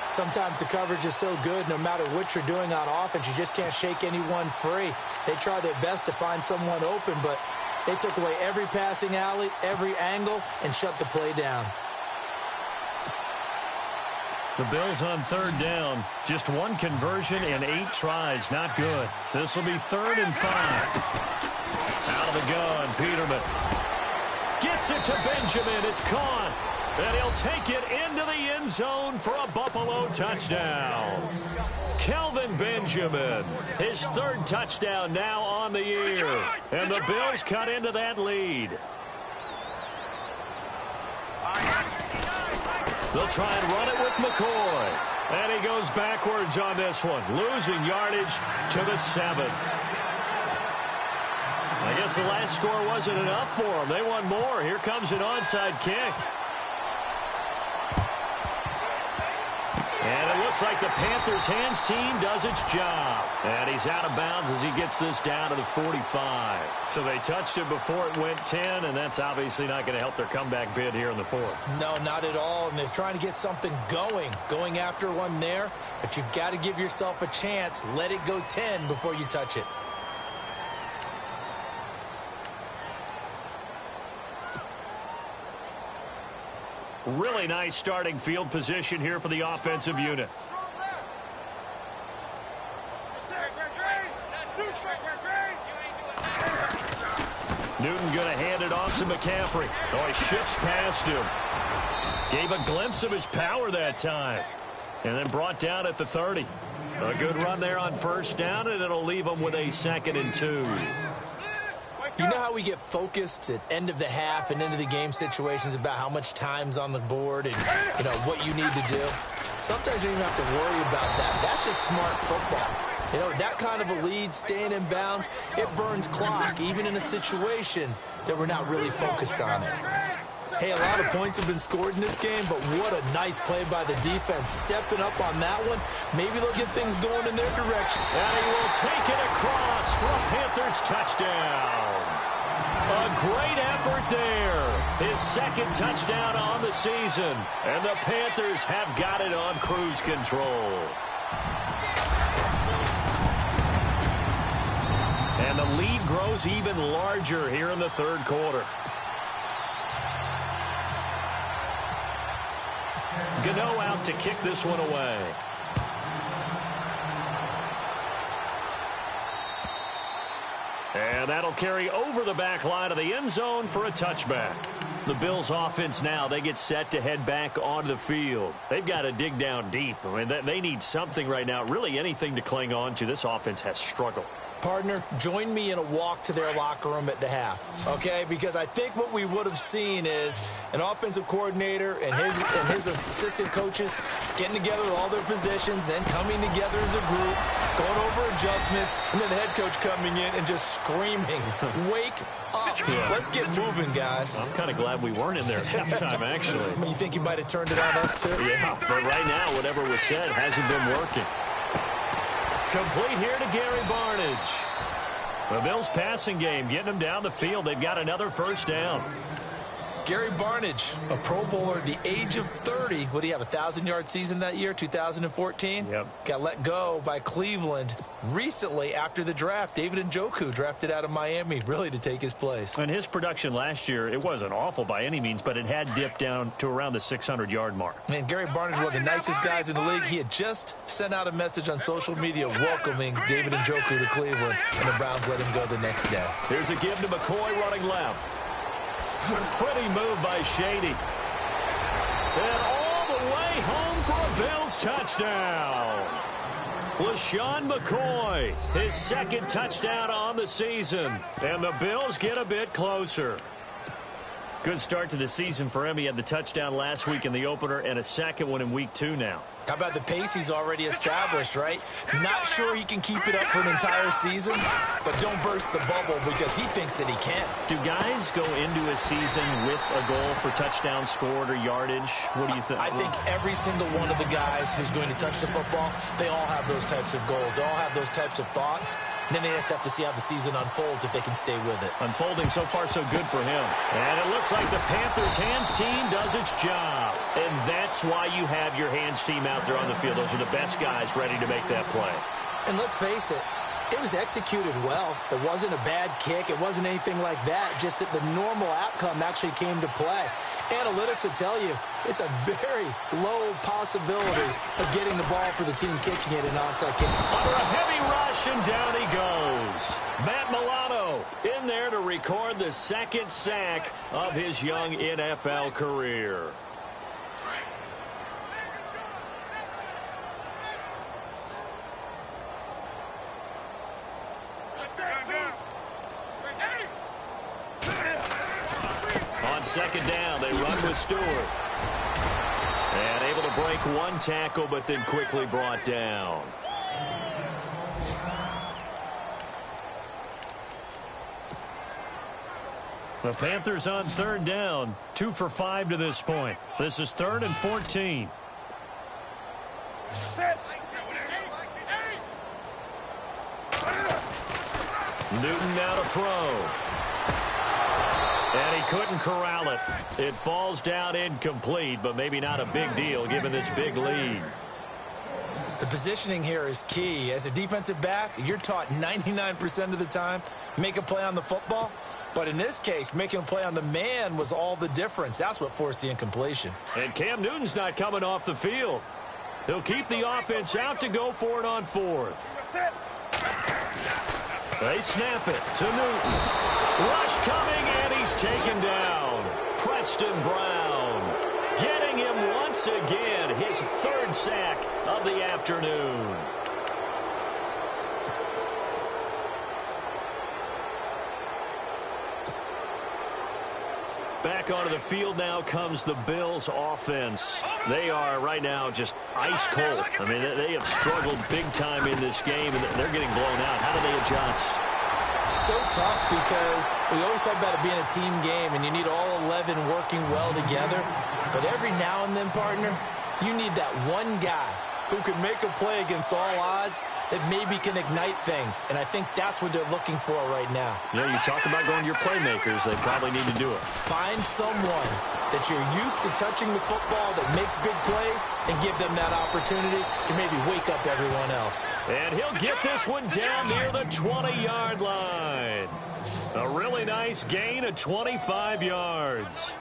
Sometimes the coverage is so good, no matter what you're doing on offense, you just can't shake anyone free. They try their best to find someone open, but they took away every passing alley, every angle, and shut the play down. The Bills on 3rd down. Just one conversion in 8 tries. Not good. This will be 3rd and 5. Out of the gun, Peterman. Gets it to Benjamin. It's caught. And he'll take it into the end zone for a Buffalo touchdown. Kelvin Benjamin, his 3rd touchdown now on the year. And the Bills cut into that lead. They'll try and run it with McCoy. And he goes goes backwards on this one, losing yardage to the 7. I guess the last score wasn't enough for them. They want more. Here comes an onside kick. And it looks like the Panthers' hands team does its job. And he's out of bounds as he gets this down to the 45. So they touched it before it went 10, and that's obviously not going to help their comeback bid here in the 4th. No, not at all. And they're trying to get something going after one there. But you've got to give yourself a chance. Let it go 10 before you touch it. Really nice starting field position here for the offensive unit. Newton going to hand it off to McCaffrey. Oh, he shifts past him. Gave a glimpse of his power that time. And then brought down at the 30. A good run there on first down, and it'll leave them with a 2nd and 2. You know how we get focused at end of the half and into the game situations about how much time's on the board and, you know, what you need to do? Sometimes you don't even have to worry about that. That's just smart football. You know, that kind of a lead, staying in bounds, it burns clock, even in a situation that we're not really focused on it. Hey, a lot of points have been scored in this game, but what a nice play by the defense. Stepping up on that one, maybe they'll get things going in their direction. And he will take it across for a Panthers touchdown. A great effort there. His 2nd touchdown on the season. And the Panthers have got it on cruise control. And the lead grows even larger here in the 3rd quarter. Gano out to kick this one away. And that'll carry over the back line of the end zone for a touchback. The Bills offense now, they get set to head back onto the field. They've got to dig down deep. I mean, they need something right now, really anything to cling on to. This offense has struggled. Partner, join me in a walk to their locker room at the half, okay? Because I think what we would have seen is an offensive coordinator and his assistant coaches getting together with all their positions, then coming together as a group, going over adjustments, and then the head coach coming in and just screaming, wake up. Yeah. Let's get moving, guys. I'm kind of glad we weren't in there at halftime, actually. I mean, you think you might have turned it on us, too? Yeah, but right now, whatever was said hasn't been working. Complete here to Gary Barnidge. The Bills passing game, getting them down the field. They've got another first down. Gary Barnidge, a Pro Bowler at the age of 30. What do you have, a 1,000-yard season that year, 2014? Yep. Got let go by Cleveland recently after the draft. David Njoku drafted out of Miami, really to take his place. And his production last year, it wasn't awful by any means, but it had dipped down to around the 600-yard mark. Man, Gary Barnidge, one of the nicest guys in the league. He had just sent out a message on social media welcoming David Njoku to Cleveland, and the Browns let him go the next day. Here's a give to McCoy running left. Pretty move by Shady. And all the way home for a Bills touchdown. LaShawn McCoy, his 2nd touchdown on the season. And the Bills get a bit closer. Good start to the season for him. He had the touchdown last week in the opener and a 2nd one in week 2 now. How about the pace he's already established, right? Not sure he can keep it up for an entire season, but don't burst the bubble because he thinks that he can. Do guys go into a season with a goal for touchdowns scored or yardage? What do you think? I think every single one of the guys who's going to touch the football, they all have those types of goals. They all have those types of thoughts. And then they just have to see how the season unfolds if they can stay with it. Unfolding so far so good for him. And it looks like the Panthers hands team does its job. And that's why you have your hands team out there on the field. Those are the best guys ready to make that play. And let's face it, it was executed well. It wasn't a bad kick. It wasn't anything like that. Just that the normal outcome actually came to play. Analytics will tell you it's a very low possibility of getting the ball for the team kicking it in onside kicks. Under a heavy rush, and down he goes. Matt Milano in there to record the 2nd sack of his young NFL career. On 2nd down, they run with Stewart. And able to break one tackle, but then quickly brought down. The Panthers on third down, 2 for 5 to this point. This is 3rd and 14. Newton now to throw. And he couldn't corral it. It falls down incomplete, but maybe not a big deal given this big lead. The positioning here is key. As a defensive back, you're taught 99% of the time, make a play on the football. But in this case, making a play on the man was all the difference. That's what forced the incompletion. And Cam Newton's not coming off the field. He'll keep the offense out to go for it on 4th. They snap it to Newton. Rush coming, and he's taken down. Preston Brown getting him once again, his 3rd sack of the afternoon. Back onto the field now comes the Bills offense. They are right now just ice cold. I mean, they have struggled big time in this game, and they're getting blown out. How do they adjust? So tough because we always talk about it being a team game, and you need all 11 working well together. But every now and then, partner, you need that one guy who can make a play against all odds that maybe can ignite things. And I think that's what they're looking for right now. Yeah, you talk about going to your playmakers. They probably need to do it. Find someone that you're used to touching the football that makes big plays and give them that opportunity to maybe wake up everyone else. And he'll get this one down near the 20-yard line. A really nice gain of 25 yards.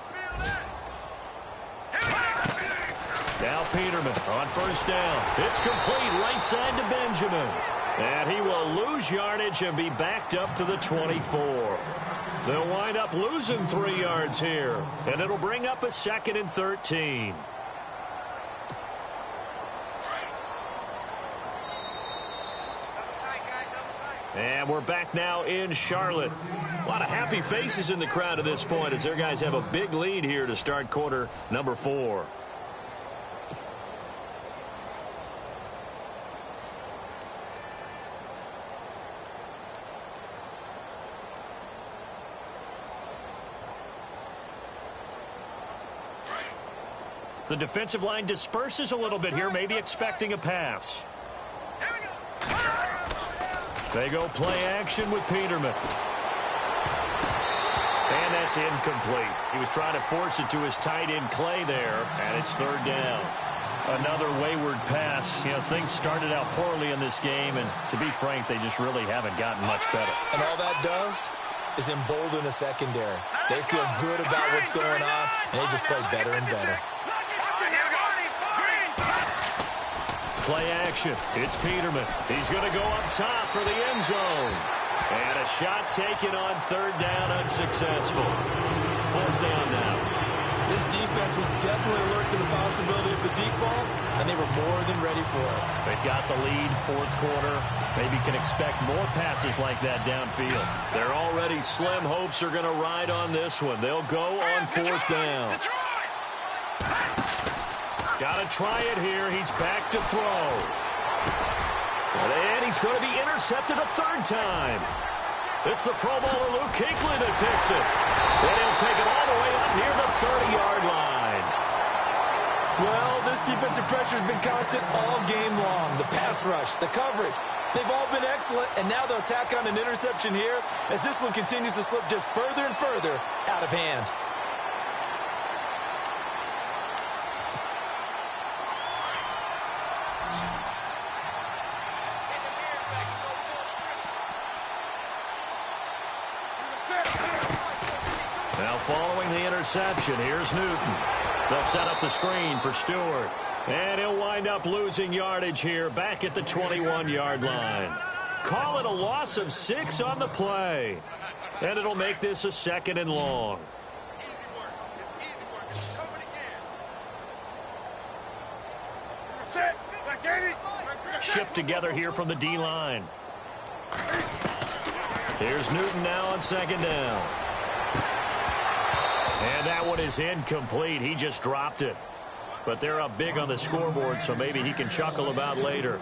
Now Peterman on 1st down. It's complete right side to Benjamin. And he will lose yardage and be backed up to the 24. They'll wind up losing 3 yards here. And it'll bring up a 2nd and 13. And we're back now in Charlotte. A lot of happy faces in the crowd at this point as their guys have a big lead here to start quarter number 4. The defensive line disperses a little bit here, maybe expecting a pass. They go play action with Peterman. And that's incomplete. He was trying to force it to his tight end Clay there, and it's 3rd down. Another wayward pass. You know, things started out poorly in this game, and to be frank, they just really haven't gotten much better. And all that does is embolden a secondary. They feel good about what's going on, and they just play better and better. Play action. It's Peterman. He's going to go up top for the end zone. And a shot taken on 3rd down, unsuccessful. 4th down now. This defense was definitely alert to the possibility of the deep ball, and they were more than ready for it. They've got the lead, 4th quarter. Maybe can expect more passes like that downfield. Their already slim hopes are going to ride on this one. They'll go on 4th down. Got to try it here. He's back to throw. And he's going to be intercepted a 3rd time. It's the Pro Bowler Luke Kuechly that picks it. And he'll take it all the way up near the 30-yard line. Well, this defensive pressure has been constant all game long. The pass rush, the coverage, they've all been excellent, and now they'll tack on an interception here as this one continues to slip just further and further out of hand. Now following the interception, here's Newton. They'll set up the screen for Stewart. And he'll wind up losing yardage here back at the 21-yard line. Call it a loss of 6 on the play. And it'll make this a 2nd and long. Shift together here from the D-line. Here's Newton now on 2nd down. And that one is incomplete. He just dropped it. But they're up big on the scoreboard, so maybe he can chuckle about later.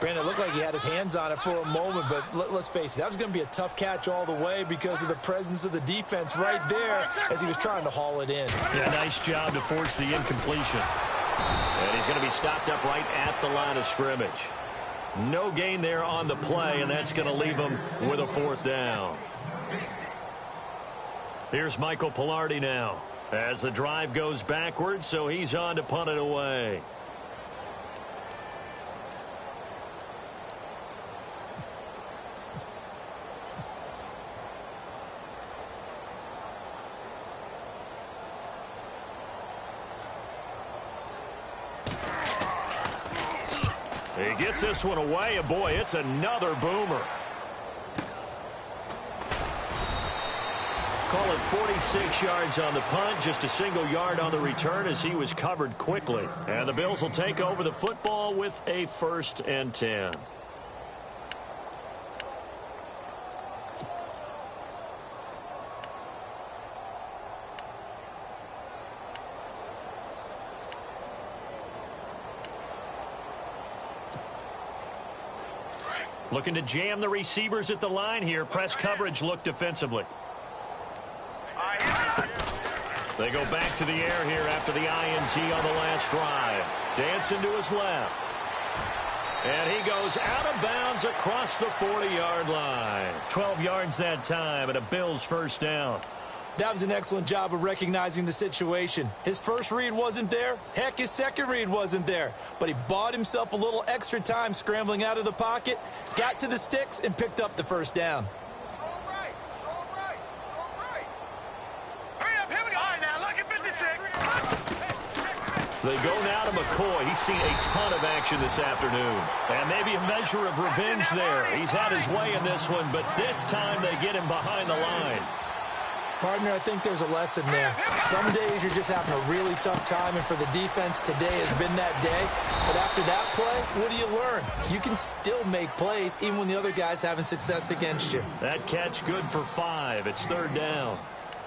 Brandon, it looked like he had his hands on it for a moment, but let's face it, that was going to be a tough catch all the way because of the presence of the defense right there as he was trying to haul it in. Yeah, nice job to force the incompletion. And he's going to be stopped up right at the line of scrimmage. No gain there on the play, and that's going to leave him with a 4th down. Here's Michael Palardy now as the drive goes backwards, so he's on to punt it away. He gets this one away, and boy, it's another boomer. Call it 46 yards on the punt, just a single yard on the return as he was covered quickly. And the Bills will take over the football with a 1st and 10. Looking to jam the receivers at the line here. Press coverage look defensively. They go back to the air here after the INT on the last drive. Dancing to his left. And he goes out of bounds across the 40-yard line. 12 yards that time and a Bills 1st down. That was an excellent job of recognizing the situation. His first read wasn't there. Heck, his second read wasn't there. But he bought himself a little extra time scrambling out of the pocket, got to the sticks, and picked up the 1st down. They go now to McCoy. He's seen a ton of action this afternoon. And maybe a measure of revenge there. He's had his way in this one, but this time they get him behind the line. Partner, I think there's a lesson there. Some days you're just having a really tough time, and for the defense, today has been that day. But after that play, what do you learn? You can still make plays even when the other guy's having success against you. That catch good for 5. It's 3rd down.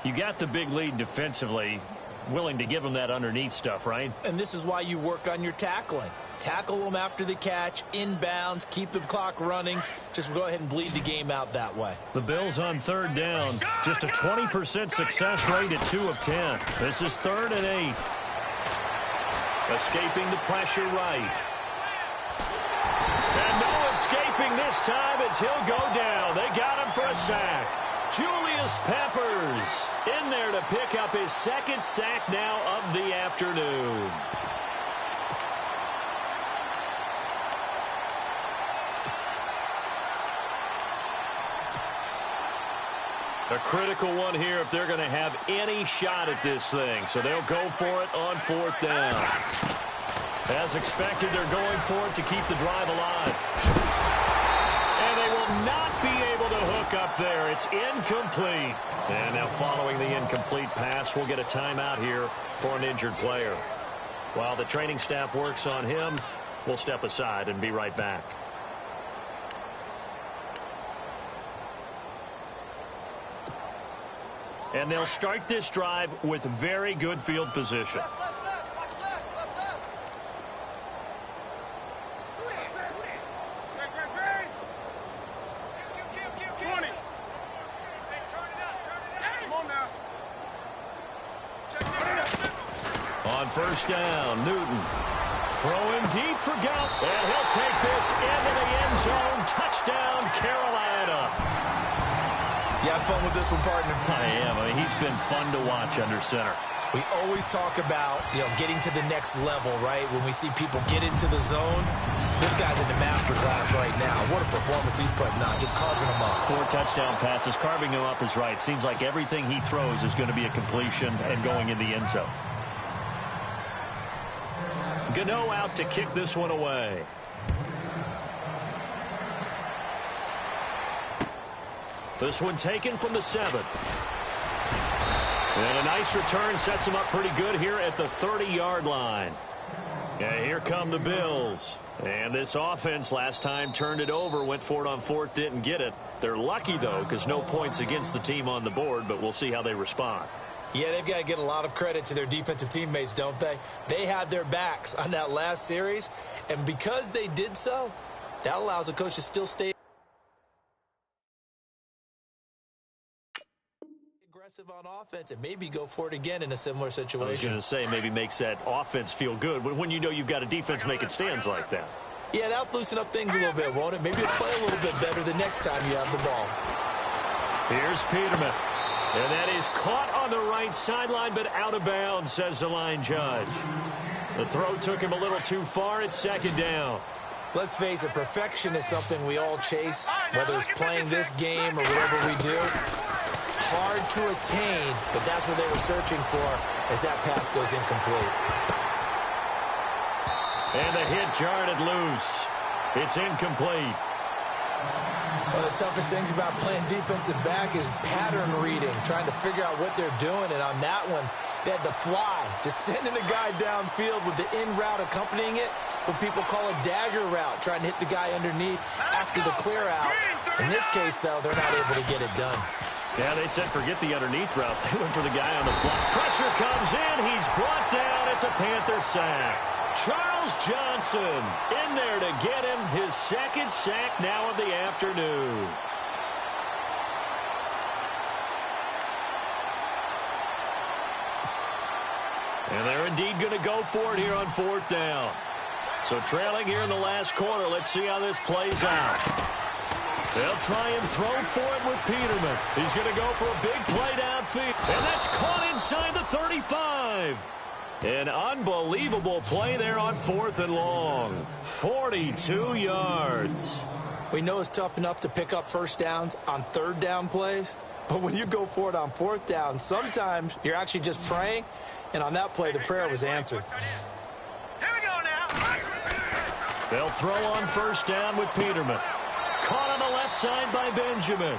You got the big lead defensively. Willing to give him that underneath stuff, right? And this is why you work on your tackling. Tackle them after the catch, inbounds, keep the clock running. Just go ahead and bleed the game out that way. The Bills on 3rd down. Just a 20% success rate at 2 of 10. This is 3rd and 8. Escaping the pressure right. And no escaping this time as he'll go down. They got him for a sack. Julius Peppers in there to pick up his 2nd sack now of the afternoon. A critical one here if they're going to have any shot at this thing. So they'll go for it on 4th down. As expected, they're going for it to keep the drive alive. And they will not be able to hook up there. It's incomplete. And now following the incomplete pass, we'll get a timeout here for an injured player. While the training staff works on him, we'll step aside and be right back. And they'll start this drive with very good field position. On 1st down, Newton throwing deep for Gallup, and he'll take this into the end zone. Touchdown, Carolina. You have fun with this one, partner? I am. I mean, he's been fun to watch under center. We always talk about, getting to the next level, right? When we see people get into the zone, this guy's in the master class right now. What a performance he's putting on, just carving them up. 4 touchdown passes. Carving them up is right. Seems like everything he throws is going to be a completion and going in the end zone. Gano out to kick this one away. This one taken from the 7. And a nice return sets him up pretty good here at the 30-yard line. Yeah, here come the Bills. And this offense last time turned it over, went for it on 4th, didn't get it. They're lucky, though, because no points against the team on the board, but we'll see how they respond. Yeah, they've got to get a lot of credit to their defensive teammates, don't they? They had their backs on that last series, and because they did so, that allows a coach to still stay aggressive on offense and maybe go for it again in a similar situation. I was going to say maybe makes that offense feel good when you know you've got a defense making stands like that. Yeah, that'll loosen up things a little bit, won't it? Maybe you'll play a little bit better the next time you have the ball. Here's Peterman. And that is caught on the right sideline, but out of bounds, says the line judge. The throw took him a little too far. It's second down. Let's face it, perfection is something we all chase, whether it's playing this game or whatever we do. Hard to attain, but that's what they were searching for as that pass goes incomplete. And the hit jarred it loose. It's incomplete. One of the toughest things about playing defensive back is pattern reading, trying to figure out what they're doing. And on that one, they had the fly, just sending a guy downfield with the in route accompanying it, what people call a dagger route, trying to hit the guy underneath after the clear out. In this case, though, they're not able to get it done. Yeah, they said forget the underneath route. They went for the guy on the fly. Pressure comes in. He's brought down. It's a Panther sack. Charles Johnson in there to get him his second sack now of the afternoon. And they're indeed going to go for it here on fourth down. So trailing here in the last quarter. Let's see how this plays out. They'll try and throw for it with Peterman. He's going to go for a big play downfield. And that's caught inside the 35. An unbelievable play there on fourth and long. 42 yards. We know it's tough enough to pick up first downs on third down plays, but when you go for it on fourth down, sometimes you're actually just praying, and on that play, the prayer was answered. Here we go now. They'll throw on first down with Peterman. Caught on the left side by Benjamin.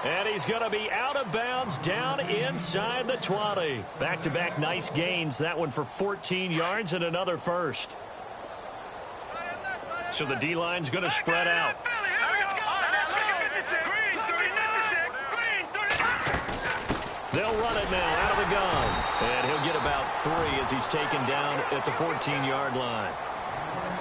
And he's going to be out of bounds down inside the 20. Back-to-back nice gains. That one for 14 yards and another first. So the D-line's going to spread out. They'll run it now out of the gun. And he'll get about 3 as he's taken down at the 14-yard line.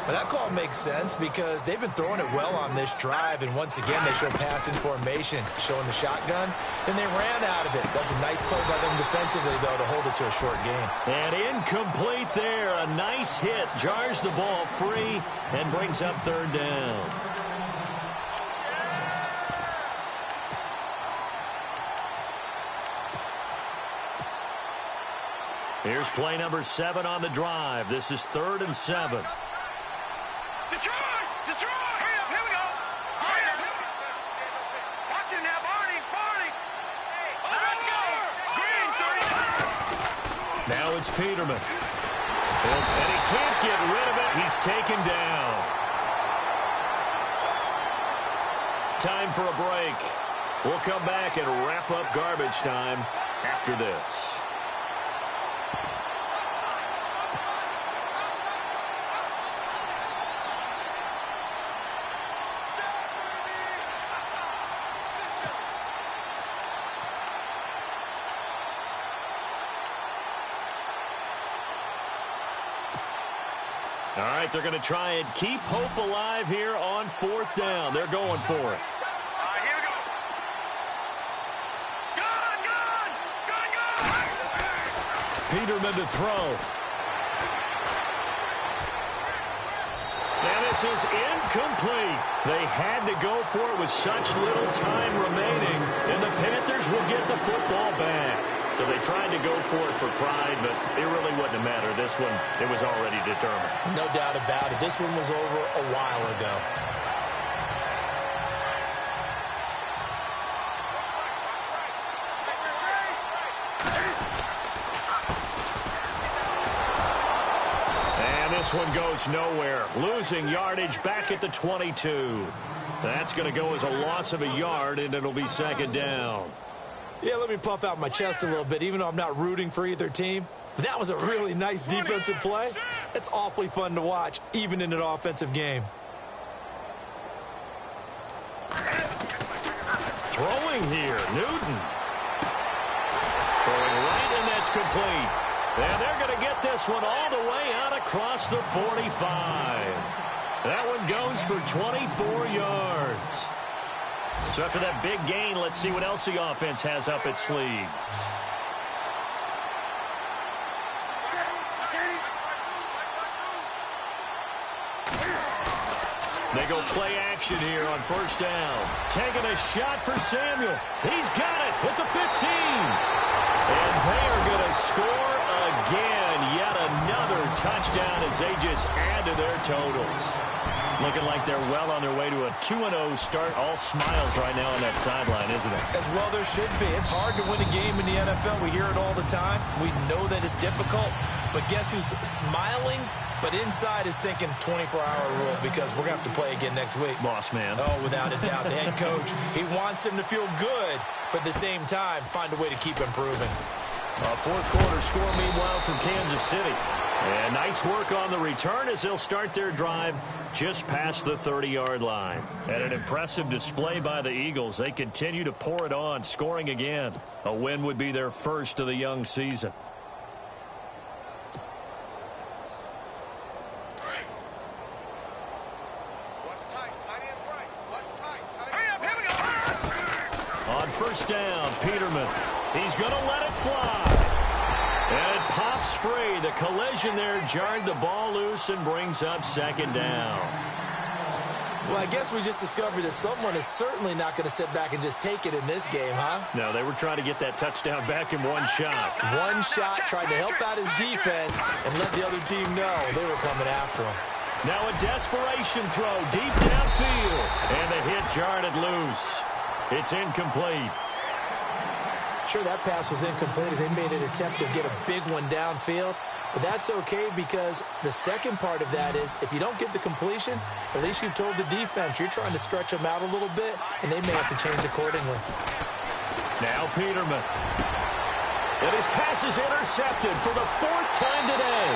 But that call makes sense because they've been throwing it well on this drive, and once again they show passing formation, showing the shotgun, and they ran out of it. That's a nice play by them defensively, though, to hold it to a short gain. And incomplete there. A nice hit. Jars the ball free and brings up third down. Here's play number 7 on the drive. This is 3rd and 7. Detroit! Detroit! Here we go. Watch it now, Barney. Barney. Let's go. Green, 39. Now it's Peterman. And he can't get rid of it. He's taken down. Time for a break. We'll come back and wrap up garbage time after this. All right, they're going to try and keep hope alive here on 4th down. They're going for it. All right, here we go. Gun, gun, gun, gun. Peterman to throw. And this is incomplete. They had to go for it with such little time remaining, and the Panthers will get the football back. So they tried to go for it for pride, but it really wouldn't have mattered. This one, it was already determined. No doubt about it. This one was over a while ago. And this one goes nowhere. Losing yardage back at the 22. That's going to go as a loss of a yard, and it'll be 2nd down. Yeah, let me puff out my chest a little bit, even though I'm not rooting for either team. But that was a really nice defensive play. It's awfully fun to watch, even in an offensive game. Throwing here, Newton. Throwing right in that complete. And they're going to get this one all the way out across the 45. That one goes for 24 yards. So after that big gain, let's see what else the offense has up its sleeve. They go play action here on first down. Taking a shot for Samuel. He's got it at the 15. And they are going to score again. Yet another touchdown as they just add to their totals. Looking like they're well on their way to a 2-0 start. All smiles right now on that sideline, isn't it? As well there should be. It's hard to win a game in the NFL. We hear it all the time. We know that it's difficult. But guess who's smiling? But inside is thinking 24-hour rule because we're going to have to play again next week. Boss man. Oh, without a doubt. The head coach, he wants them to feel good, but at the same time, find a way to keep improving. Fourth quarter score, meanwhile, from Kansas City. And nice work on the return as they'll start their drive just past the 30-yard line. And an impressive display by the Eagles. They continue to pour it on, scoring again. A win would be their first of the young season. On first down, Peterman. He's going to let it fly. And it pops free. The collision there jarred the ball loose and brings up second down. Well, I guess we just discovered that someone is certainly not going to sit back and just take it in this game, huh? No, they were trying to get that touchdown back in one shot. One shot, trying to help out his defense and let the other team know they were coming after him. Now a desperation throw deep downfield. And the hit jarred it loose. It's incomplete. Sure, that pass was incomplete as they made an attempt to get a big one downfield. But that's okay because the second part of that is if you don't get the completion, at least you've told the defense you're trying to stretch them out a little bit, and they may have to change accordingly. Now Peterman. And his pass is intercepted for the fourth time today.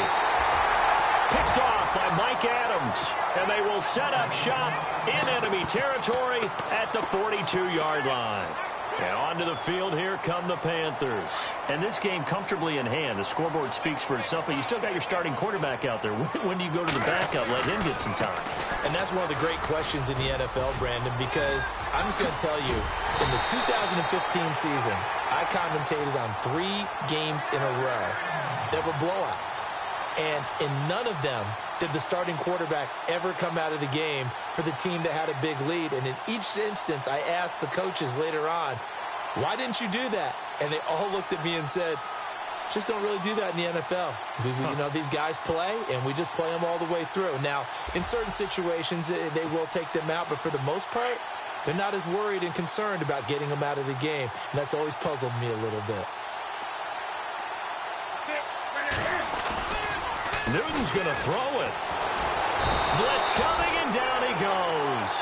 Picked off by Mike Adams. And they will set up shop in enemy territory at the 42-yard line. And onto the field, here come the Panthers. And this game comfortably in hand. The scoreboard speaks for itself, but you still got your starting quarterback out there. When do you go to the backup, let him get some time? And that's one of the great questions in the NFL, Brandon, because I'm just going to tell you, in the 2015 season, I commentated on 3 games in a row that were blowouts. And in none of them did the starting quarterback ever come out of the game for the team that had a big lead. And in each instance, I asked the coaches later on, why didn't you do that? And they all looked at me and said, just don't really do that in the NFL. You know, these guys play, and we just play them all the way through. Now, in certain situations, they will take them out, but for the most part, they're not as worried and concerned about getting them out of the game. And that's always puzzled me a little bit. Newton's going to throw it. Blitz coming, and down he goes.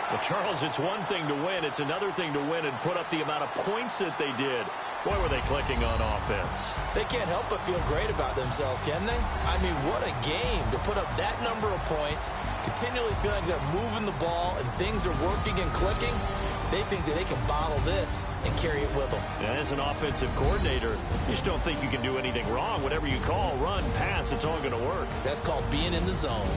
Well, Charles, it's one thing to win. It's another thing to win and put up the amount of points that they did. Boy, were they clicking on offense. They can't help but feel great about themselves, can they? I mean, what a game to put up that number of points, continually feeling like they're moving the ball and things are working and clicking. They think that they can bottle this and carry it with them. Yeah, as an offensive coordinator, you just don't think you can do anything wrong. Whatever you call, run, pass, it's all going to work. That's called being in the zone.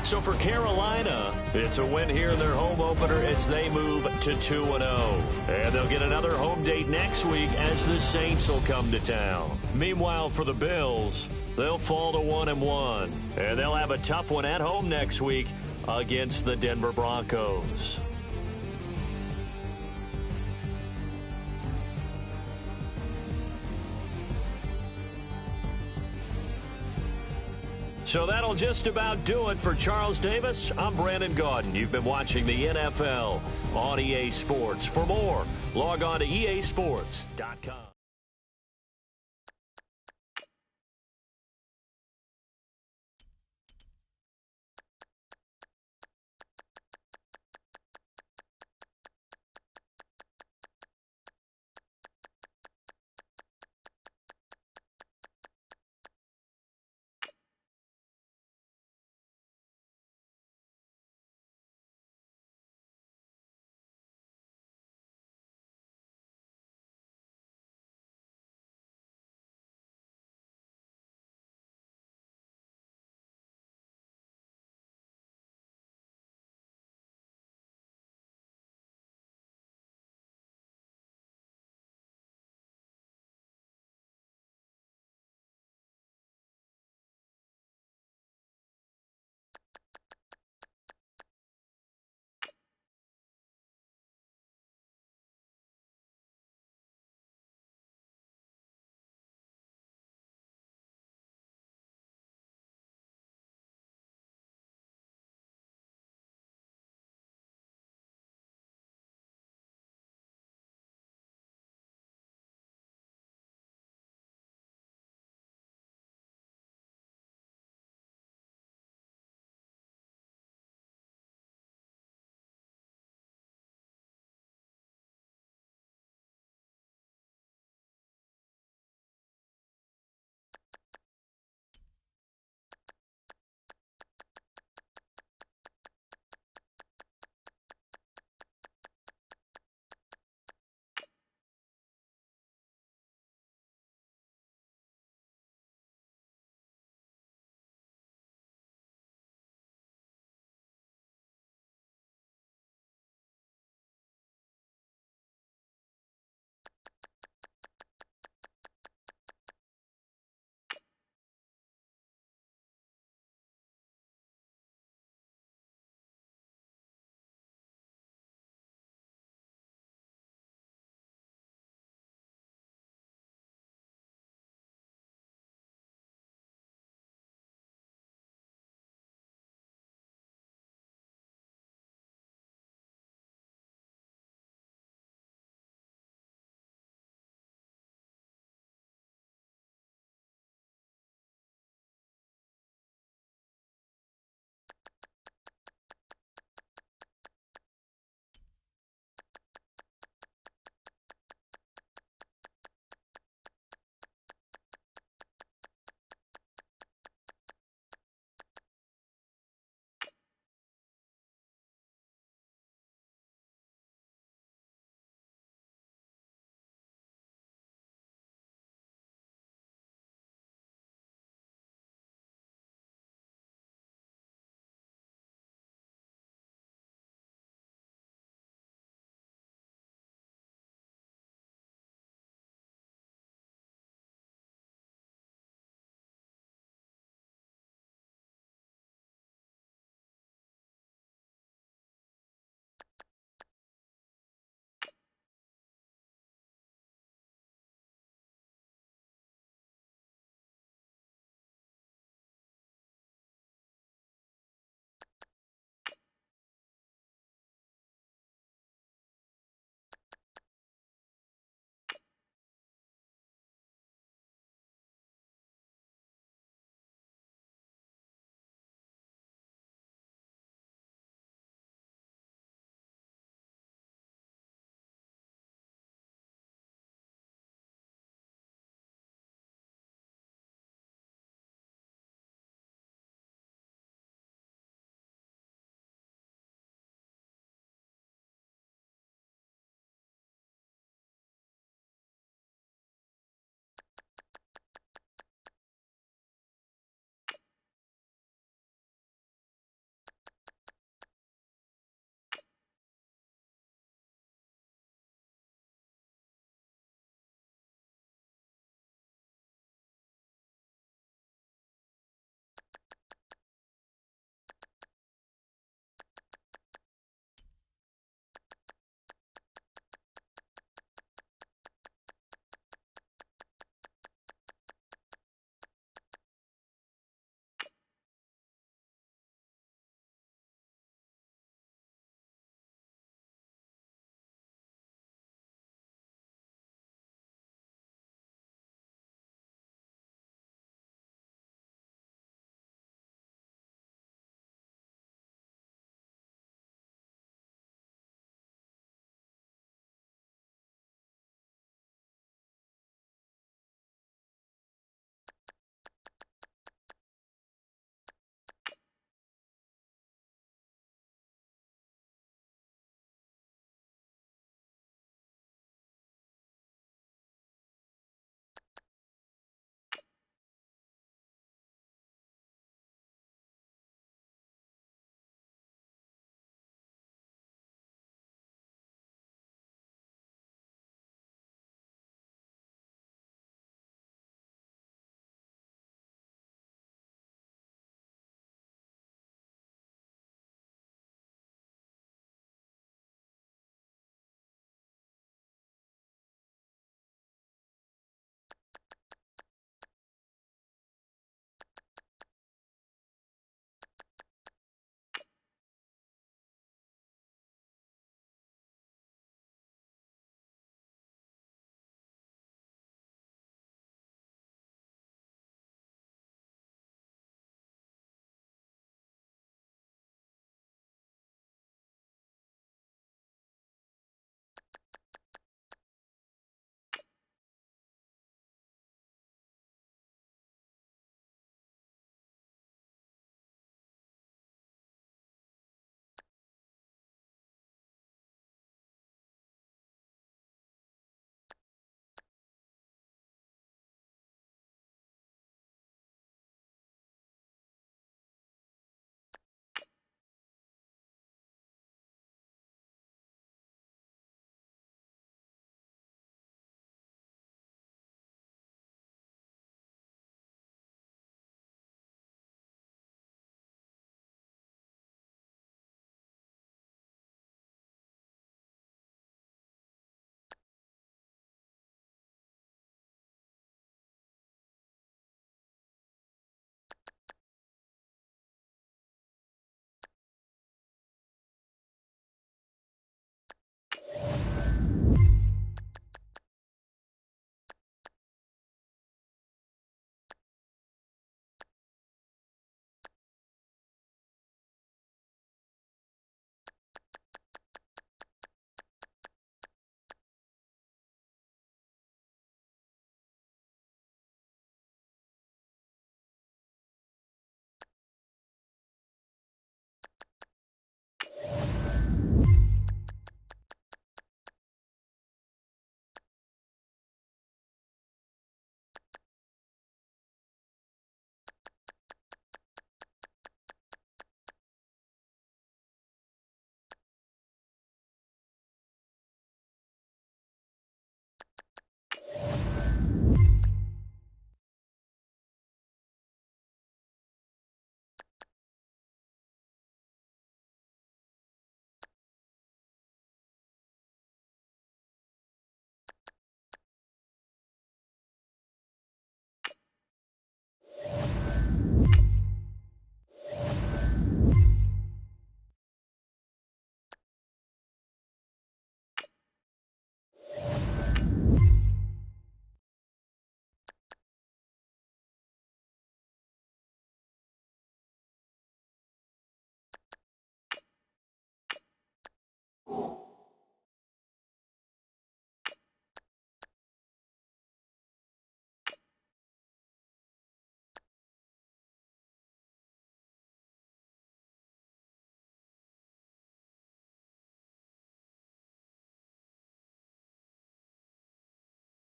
So for Carolina, it's a win here in their home opener as they move to 2-0. And they'll get another home date next week as the Saints will come to town. Meanwhile, for the Bills, they'll fall to 1-1. And they'll have a tough one at home next week against the Denver Broncos. So that'll just about do it for Charles Davis. I'm Brandon Gaudin. You've been watching the NFL on EA Sports. For more, log on to easports.com.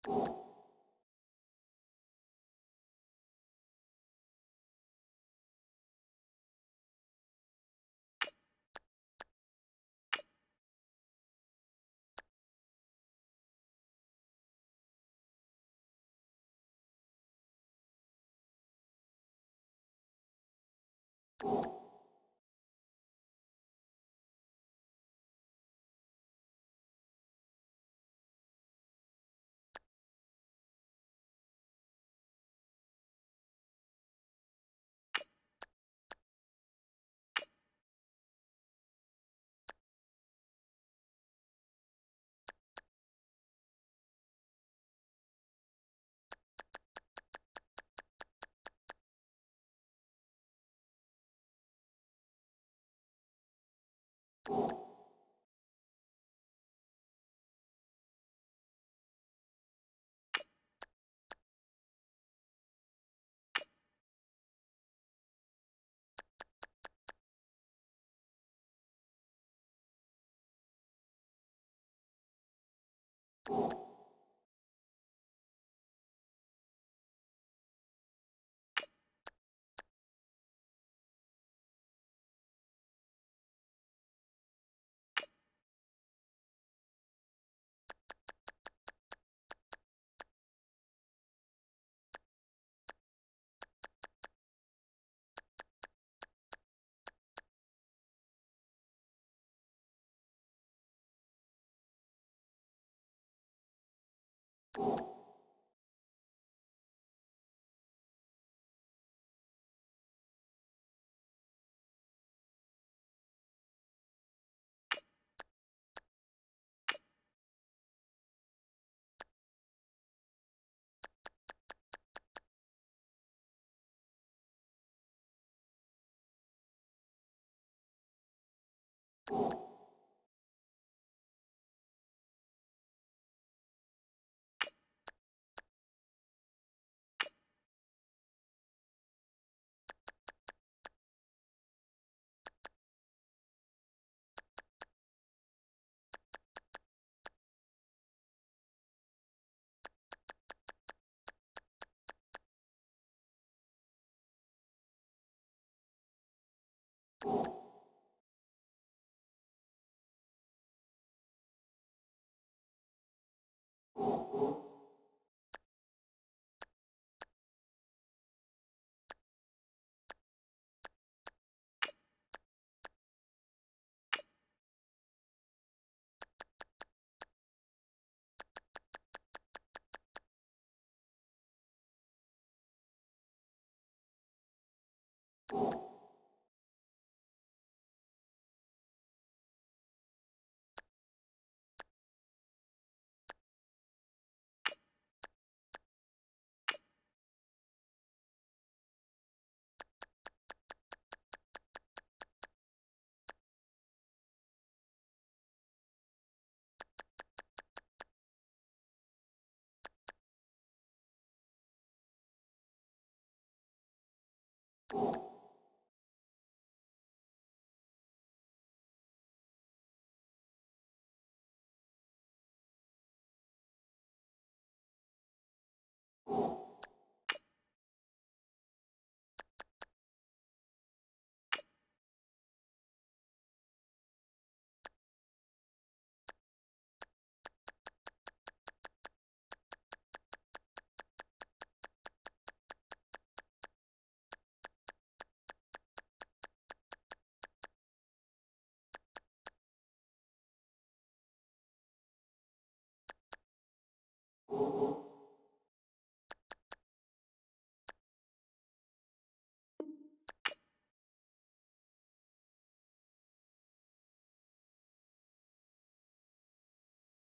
you